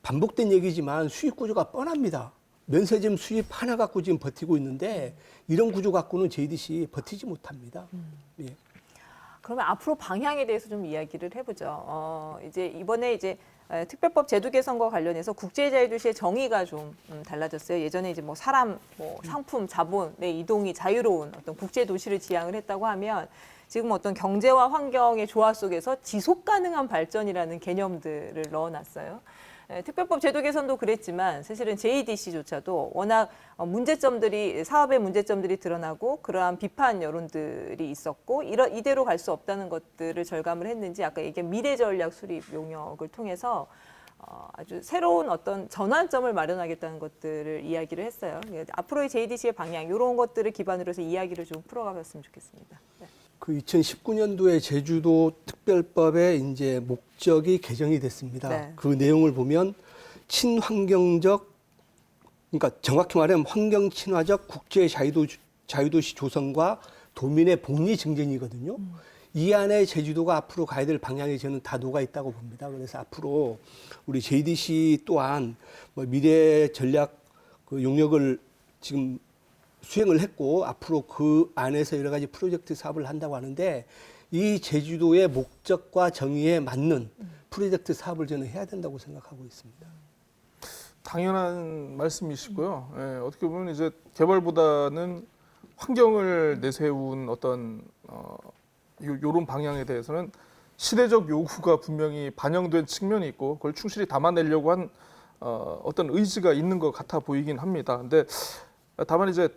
반복된 얘기지만 수익 구조가 뻔합니다. 면세점 수입 하나 갖고 지금 버티고 있는데 이런 구조 갖고는 JDC 버티지 못합니다. 예. 그러면 앞으로 방향에 대해서 좀 이야기를 해보죠. 이제 이번에 이제 특별법 제도 개선과 관련해서 국제자유도시의 정의가 좀 달라졌어요. 예전에 이제 뭐 사람, 뭐 상품, 자본의 이동이 자유로운 어떤 국제도시를 지향을 했다고 하면, 지금 어떤 경제와 환경의 조화 속에서 지속 가능한 발전이라는 개념들을 넣어놨어요. 특별법 제도 개선도 그랬지만 사실은 JDC조차도 워낙 문제점들이, 사업의 문제점들이 드러나고 그러한 비판 여론들이 있었고, 이대로 갈 수 없다는 것들을 절감을 했는지 아까 얘기한 미래 전략 수립 용역을 통해서 아주 새로운 어떤 전환점을 마련하겠다는 것들을 이야기를 했어요. 앞으로의 JDC의 방향, 이런 것들을 기반으로 해서 이야기를 좀 풀어가봤으면 좋겠습니다. 네. 그 2019년도에 제주도 특별법의 이제 목적이 개정이 됐습니다. 네. 그 내용을 보면 친환경적, 그러니까 정확히 말하면 환경 친화적 국제 자유도시 조성과 도민의 복리 증진이거든요. 이 안에 제주도가 앞으로 가야 될 방향이 저는 다 녹아 있다고 봅니다. 그래서 앞으로 우리 JDC 또한 뭐 미래 전략 그 용역을 지금 수행을 했고, 앞으로 그 안에서 여러 가지 프로젝트 사업을 한다고 하는데, 이 제주도의 목적과 정의에 맞는 프로젝트 사업을 저는 해야 된다고 생각하고 있습니다. 당연한 말씀이시고요. 예, 어떻게 보면 이제 개발보다는 환경을 내세운 어떤 요런 방향에 대해서는 시대적 요구가 분명히 반영된 측면이 있고, 그걸 충실히 담아내려고 한 어떤 의지가 있는 것 같아 보이긴 합니다. 근데 다만 이제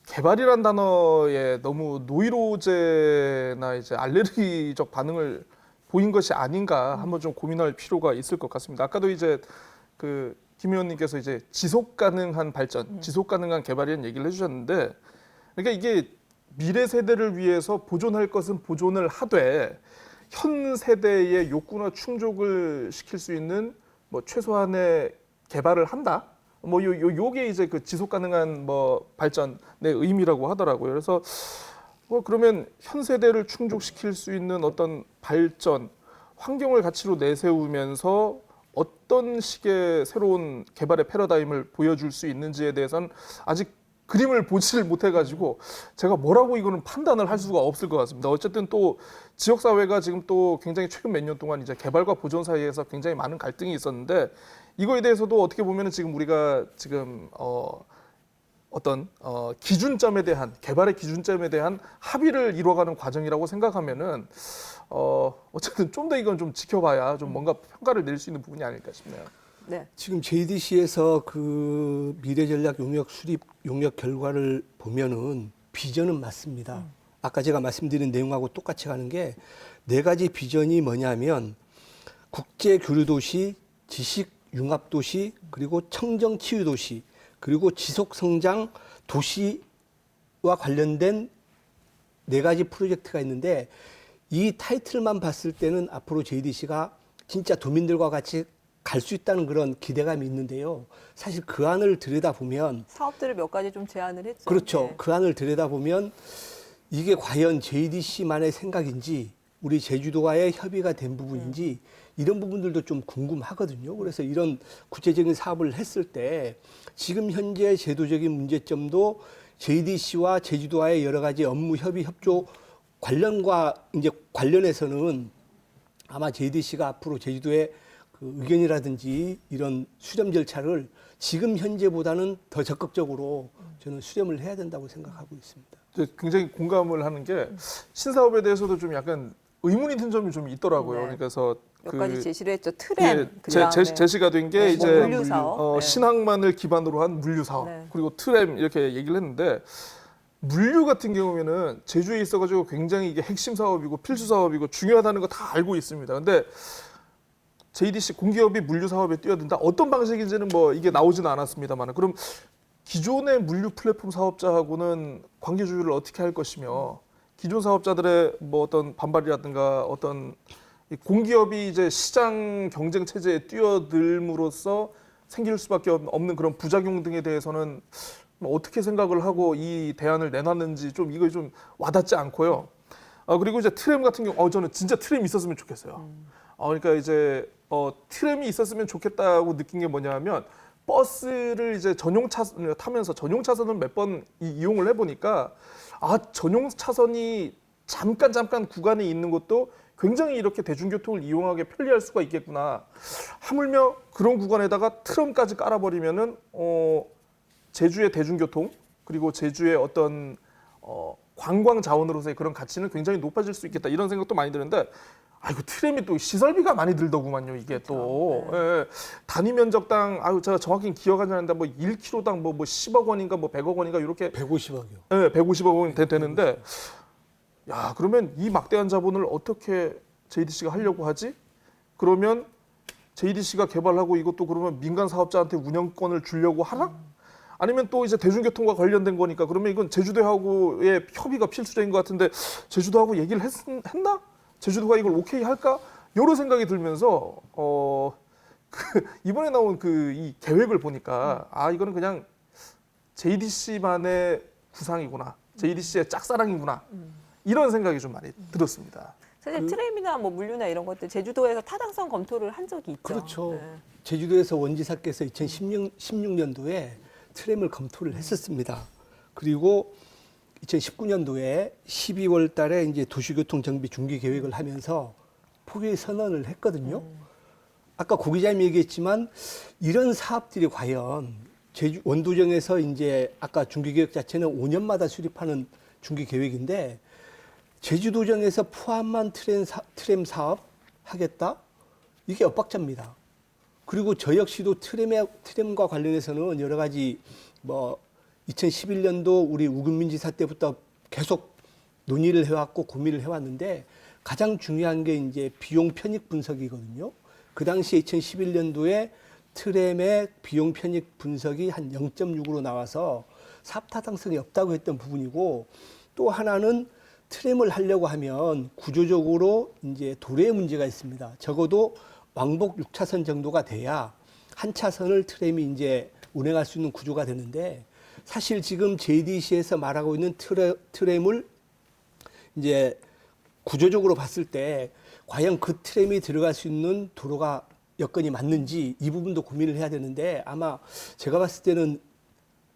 개발이란 단어에 너무 노이로제나 이제 알레르기적 반응을 보인 것이 아닌가 한번 좀 고민할 필요가 있을 것 같습니다. 아까도 이제 그 김 의원님께서 이제 지속 가능한 발전, 지속 가능한 개발이라는 얘기를 해주셨는데, 그러니까 이게 미래 세대를 위해서 보존할 것은 보존을 하되 현 세대의 욕구나 충족을 시킬 수 있는 뭐 최소한의 개발을 한다. 뭐 요게 이제 그 지속 가능한 뭐 발전의 의미라고 하더라고요. 그래서 그러면 현 세대를 충족시킬 수 있는 어떤 발전, 환경을 가치로 내세우면서 어떤 식의 새로운 개발의 패러다임을 보여줄 수 있는지에 대해서는 아직 그림을 보지를 못해가지고 제가 뭐라고 이거는 판단을 할 수가 없을 것 같습니다. 어쨌든 또 지역 사회가 지금 또 굉장히 최근 몇 년 동안 이제 개발과 보존 사이에서 굉장히 많은 갈등이 있었는데 이거에 대해서도 어떻게 보면은 지금 우리가 지금 어떤 기준점에 대한 개발의 기준점에 대한 합의를 이루어가는 과정이라고 생각하면은 어쨌든 좀 더 이건 좀 지켜봐야 좀 뭔가 평가를 낼 수 있는 부분이 아닐까 싶네요. 네. 지금 JDC에서 그 미래전략 용역 수립 용역 결과를 보면은 비전은 맞습니다. 아까 제가 말씀드린 내용하고 똑같이 가는 게 네 가지 비전이 뭐냐면 국제 교류 도시, 지식 융합 도시, 그리고 청정 치유 도시, 그리고 지속 성장 도시와 관련된 네 가지 프로젝트가 있는데 이 타이틀만 봤을 때는 앞으로 JDC가 진짜 도민들과 같이 갈 수 있다는 그런 기대감이 있는데요. 사실 그 안을 들여다보면 사업들을 몇 가지 좀 제안을 했죠. 그렇죠. 네. 그 안을 들여다보면 이게 과연 JDC만의 생각인지 우리 제주도와의 협의가 된 부분인지 이런 부분들도 좀 궁금하거든요. 그래서 이런 구체적인 사업을 했을 때 지금 현재 제도적인 문제점도 JDC와 제주도와의 여러 가지 업무 협의 협조 관련해서는 아마 JDC가 앞으로 제주도의 그 의견이라든지 이런 수렴 절차를 지금 현재보다는 더 적극적으로 저는 수렴을 해야 된다고 생각하고 있습니다. 굉장히 공감을 하는 게 신사업에 대해서도 좀 약간 의문이 든 점이 좀 있더라고요. 네. 그래서 몇 가지 제시를 했죠. 트램, 예, 그다음에 제시가 된 게 네, 이제 물류 사업. 네. 신항만을 기반으로 한 물류 사업 네. 그리고 트램 이렇게 얘기를 했는데 물류 같은 경우에는 제주에 있어가지고 굉장히 이게 핵심 사업이고 필수 사업이고 중요하다는 거 다 알고 있습니다. 근데 JDC 공기업이 물류 사업에 뛰어든다. 어떤 방식인지는 뭐 이게 나오지는 않았습니다만 그럼 기존의 물류 플랫폼 사업자하고는 관계 조율을 어떻게 할 것이며 기존 사업자들의 뭐 어떤 반발이라든가 어떤 이 공기업이 이제 시장 경쟁 체제에 뛰어들므로써 생길 수밖에 없는 그런 부작용 등에 대해서는 뭐 어떻게 생각을 하고 이 대안을 내놨는지 좀 이거 좀 와닿지 않고요. 그리고 이제 트램 같은 경우 저는 진짜 트램이 있었으면 좋겠어요. 그러니까 이제 트램이 있었으면 좋겠다고 느낀 게 뭐냐면 버스를 이제 전용 차선 타면서 전용 차선을 몇 번 이용을 해보니까 전용 차선이 잠깐 구간에 있는 것도 굉장히 이렇게 대중교통을 이용하기 편리할 수가 있겠구나. 하물며 그런 구간에다가 트램까지 깔아버리면은 제주의 대중교통 그리고 제주의 어떤 관광 자원으로서의 그런 가치는 굉장히 높아질 수 있겠다 이런 생각도 많이 드는데 이거 트램이 또 시설비가 많이 들더구만요. 이게 그렇죠. 또 네. 예, 단위 면적당 제가 정확히 기억하지 않는데 뭐 1km당 뭐 10억 원인가 뭐 100억 원인가 이렇게 150억이요. 예, 150억 원이 되는데 야 그러면 이 막대한 자본을 어떻게 JDC가 하려고 하지? 그러면 JDC가 개발하고 이것도 그러면 민간 사업자한테 운영권을 주려고 하나? 아니면 또 이제 대중교통과 관련된 거니까 그러면 이건 제주도하고의 협의가 필수적인 것 같은데 제주도하고 얘기를 했나? 제주도가 이걸 오케이 할까? 여러 생각이 들면서 이번에 나온 이 계획을 보니까 이거는 그냥 JDC만의 구상이구나. JDC의 짝사랑이구나. 이런 생각이 좀 많이 들었습니다. 사실 트램이나 뭐 물류나 이런 것들 제주도에서 타당성 검토를 한 적이 있죠. 그렇죠. 네. 제주도에서 원지사께서 2016년도에 트램을 검토를 했었습니다. 그리고 2019년도에 12월 달에 이제 도시교통 정비 중기 계획을 하면서 포기 선언을 했거든요. 아까 고 기자님이 얘기했지만 이런 사업들이 과연 원도정에서 이제 아까 중기 계획 자체는 5년마다 수립하는 중기 계획인데 제주도정에서 포함한 트램 사업 하겠다? 이게 엇박자입니다. 그리고 저 역시도 트램과 관련해서는 여러 가지 2011년도 우리 우금민 지사 때부터 계속 논의를 해왔고 고민을 해왔는데 가장 중요한 게 이제 비용 편익 분석이거든요. 그 당시에 2011년도에 트램의 비용 편익 분석이 한 0.6으로 나와서 사업 타당성이 없다고 했던 부분이고 또 하나는 트램을 하려고 하면 구조적으로 이제 도로에 문제가 있습니다. 적어도 왕복 6차선 정도가 돼야 한 차선을 트램이 이제 운행할 수 있는 구조가 되는데 사실 지금 JDC에서 말하고 있는 트램을 이제 구조적으로 봤을 때 과연 그 트램이 들어갈 수 있는 도로가 여건이 맞는지 이 부분도 고민을 해야 되는데 아마 제가 봤을 때는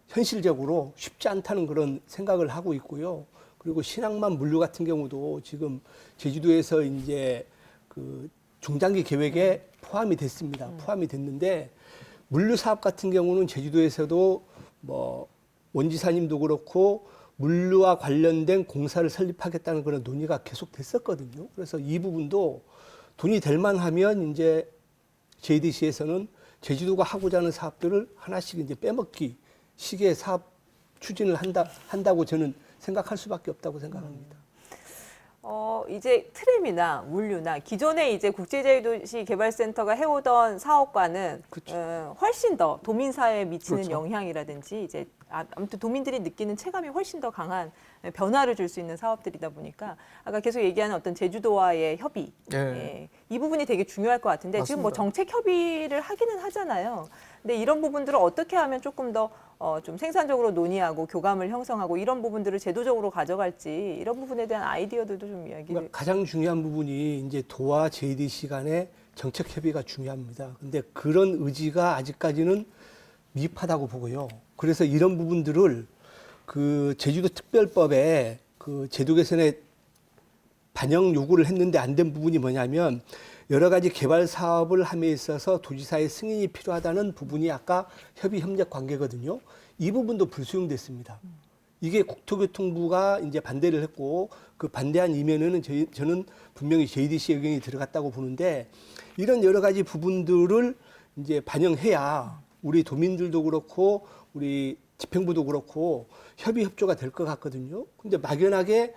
현실적으로 쉽지 않다는 그런 생각을 하고 있고요. 그리고 신항만 물류 같은 경우도 지금 제주도에서 이제 그 중장기 계획에 포함이 됐습니다. 포함이 됐는데 물류 사업 같은 경우는 제주도에서도 뭐 원지사님도 그렇고 물류와 관련된 공사를 설립하겠다는 그런 논의가 계속 됐었거든요. 그래서 이 부분도 돈이 될 만하면 이제 JDC에서는 제주도가 하고자 하는 사업들을 하나씩 이제 빼먹기 식의 사업 추진을 한다고 저는 생각할 수밖에 없다고 생각합니다. 이제 트램이나 물류나 기존에 이제 국제제휴도시 개발센터가 해오던 사업과는 훨씬 더 도민사회에 미치는 그렇죠. 영향이라든지 이제 아무튼 도민들이 느끼는 체감이 훨씬 더 강한 변화를 줄 수 있는 사업들이다 보니까 아까 계속 얘기하는 어떤 제주도와의 협의 이 부분이 되게 중요할 것 같은데 지금 뭐 맞습니다. 정책 협의를 하기는 하잖아요. 근데 이런 부분들을 어떻게 하면 조금 더 좀 생산적으로 논의하고 교감을 형성하고 이런 부분들을 제도적으로 가져갈지 이런 부분에 대한 아이디어들도 좀 이야기를. 그러니까 가장 중요한 부분이 이제 도와 JDC 간의 정책 협의가 중요합니다. 근데 그런 의지가 아직까지는 미흡하다고 보고요. 그래서 이런 부분들을 그 제주도 특별법에 그 제도 개선에 반영 요구를 했는데 안 된 부분이 뭐냐면 여러 가지 개발 사업을 함에 있어서 도지사의 승인이 필요하다는 부분이 아까 협의 협력 관계거든요. 이 부분도 불수용됐습니다. 이게 국토교통부가 이제 반대를 했고 그 반대한 이면에는 저는 분명히 JDC 의견이 들어갔다고 보는데 이런 여러 가지 부분들을 이제 반영해야 우리 도민들도 그렇고 우리 집행부도 그렇고 협의 협조가 될 것 같거든요. 근데 막연하게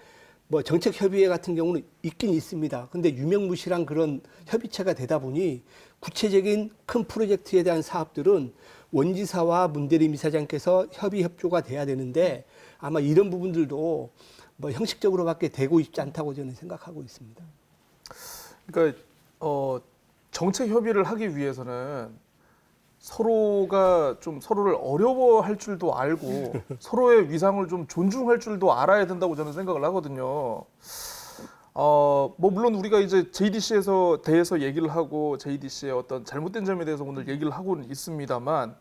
뭐 정책 협의회 같은 경우는 있긴 있습니다. 근데 유명무실한 그런 협의체가 되다 보니 구체적인 큰 프로젝트에 대한 사업들은 원지사와 문대림 이사장께서 협의 협조가 돼야 되는데 아마 이런 부분들도 뭐 형식적으로밖에 되고 있지 않다고 저는 생각하고 있습니다. 그러니까 정책 협의를 하기 위해서는 서로가 좀 서로를 어려워할 줄도 알고 서로의 위상을 좀 존중할 줄도 알아야 된다고 저는 생각을 하거든요. 뭐 물론 우리가 이제 JDC에서 대해서 얘기를 하고 JDC의 어떤 잘못된 점에 대해서 오늘 얘기를 하고는 있습니다만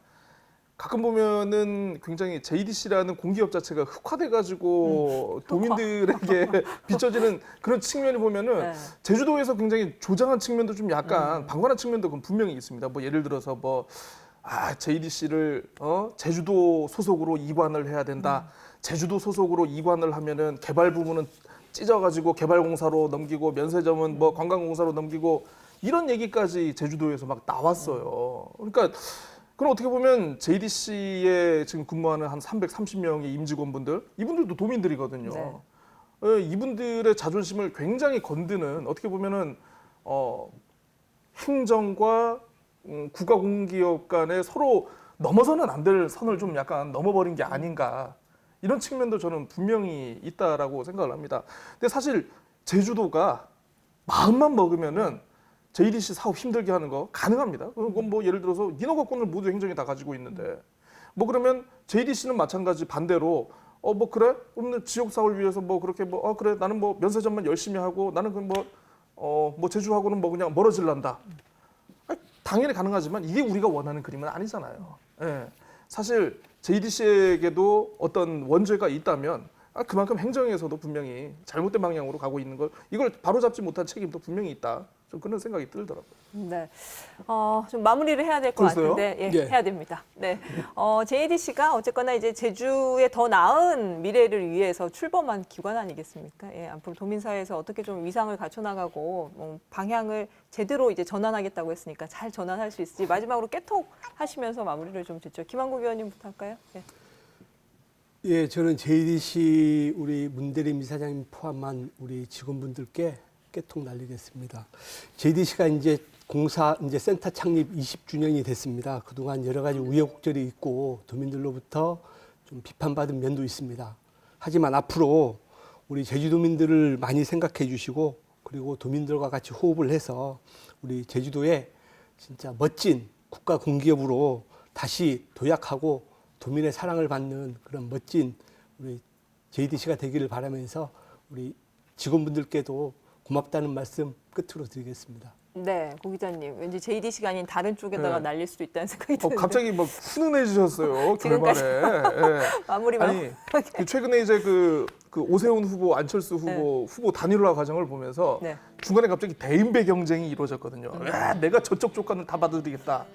가끔 보면은 굉장히 JDC라는 공기업 자체가 흑화돼가지고 도민들에게 비춰지는 그런 측면을 보면은 제주도에서 굉장히 조장한 측면도 좀 약간 방관한 측면도 그건 분명히 있습니다. 뭐 예를 들어서 뭐 JDC를 제주도 소속으로 이관을 해야 된다. 제주도 소속으로 이관을 하면은 개발 부문은 찢어가지고 개발공사로 넘기고 면세점은 뭐 관광공사로 넘기고 이런 얘기까지 제주도에서 막 나왔어요. 그러니까 그럼 어떻게 보면 JDC에 지금 근무하는 한 330명의 임직원분들, 이분들도 도민들이거든요. 네. 이분들의 자존심을 굉장히 건드는 어떻게 보면은 행정과 국가공기업 간에 서로 넘어서는 안 될 선을 좀 약간 넘어버린 게 아닌가 이런 측면도 저는 분명히 있다라고 생각을 합니다. 근데 사실 제주도가 마음만 먹으면은 JDC 사업 힘들게 하는 거 가능합니다. 그건 뭐 예를 들어서 인허가권을 모두 행정이 다 가지고 있는데 뭐 그러면 JDC는 마찬가지 반대로 뭐 그래? 오늘 지역 사업을 위해서 뭐 그렇게 뭐 그래 나는 뭐 면세점만 열심히 하고 나는 그 뭐 제주하고는 뭐 그냥 멀어질란다. 당연히 가능하지만 이게 우리가 원하는 그림은 아니잖아요. 예. 사실 JDC에게도 어떤 원죄가 있다면 그만큼 행정에서도 분명히 잘못된 방향으로 가고 있는 걸 이걸 바로잡지 못한 책임도 분명히 있다. 좀 그런 생각이 들더라고요. 네, 좀 마무리를 해야 될 것 벌써요? 같은데, 예. 해야 됩니다. 네, JDC가 어쨌거나 이제 제주의 더 나은 미래를 위해서 출범한 기관 아니겠습니까? 예, 앞으로 도민사회에서 어떻게 좀 위상을 갖춰나가고 방향을 제대로 이제 전환하겠다고 했으니까 잘 전환할 수 있을지 마지막으로 깨톡하시면서 마무리를 좀 짓죠. 김한국 의원님부터 할까요? 예. 예, 저는 JDC 우리 문대림 이사장님 포함한 우리 직원분들께 깨톡 날리겠습니다. JDC가 이제 이제 센터 창립 20주년이 됐습니다. 그동안 여러 가지 우여곡절이 있고 도민들로부터 좀 비판받은 면도 있습니다. 하지만 앞으로 우리 제주도민들을 많이 생각해 주시고 그리고 도민들과 같이 호흡을 해서 우리 제주도에 진짜 멋진 국가 공기업으로 다시 도약하고 도민의 사랑을 받는 그런 멋진 우리 JDC가 되기를 바라면서 우리 직원분들께도 고맙다는 말씀 끝으로 드리겠습니다. 네, 고 기자님. 왠지 JDC가 아닌 다른 쪽에다가 네. 날릴 수도 있다는 생각이 드는데. 갑자기 막 훈훈해지셨어요. 지금까지. 결말에. 예. 마무리만. 아니 그 최근에 이제 그 오세훈 후보, 안철수 후보 후보 단일화 과정을 보면서 네. 중간에 갑자기 대인배 경쟁이 이루어졌거든요. 야, 내가 저쪽 조건은 다 받아들이겠다.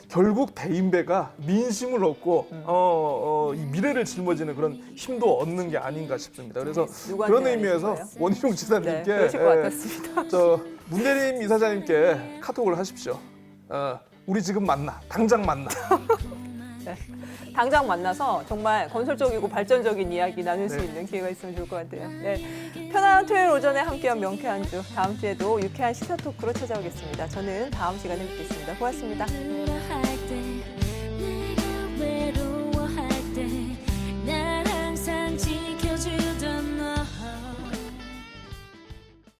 결국 대인배가 민심을 얻고 이 미래를 짊어지는 그런 힘도 얻는 게 아닌가 싶습니다. 그래서 누구한테 그런 의미에서 알려준 거예요? 원희룡 네, 지사님께 그러실 것 같았습니다. 저 문대림 이사장님께 카톡을 하십시오. 우리 지금 만나, 당장 만나. 당장 만나서 정말 건설적이고 발전적인 이야기 나눌 수 네. 있는 기회가 있으면 좋을 것 같아요. 네. 편안한 토요일 오전에 함께한 명쾌한 주. 다음 주에도 유쾌한 시사 토크로 찾아오겠습니다. 저는 다음 시간에 뵙겠습니다. 고맙습니다.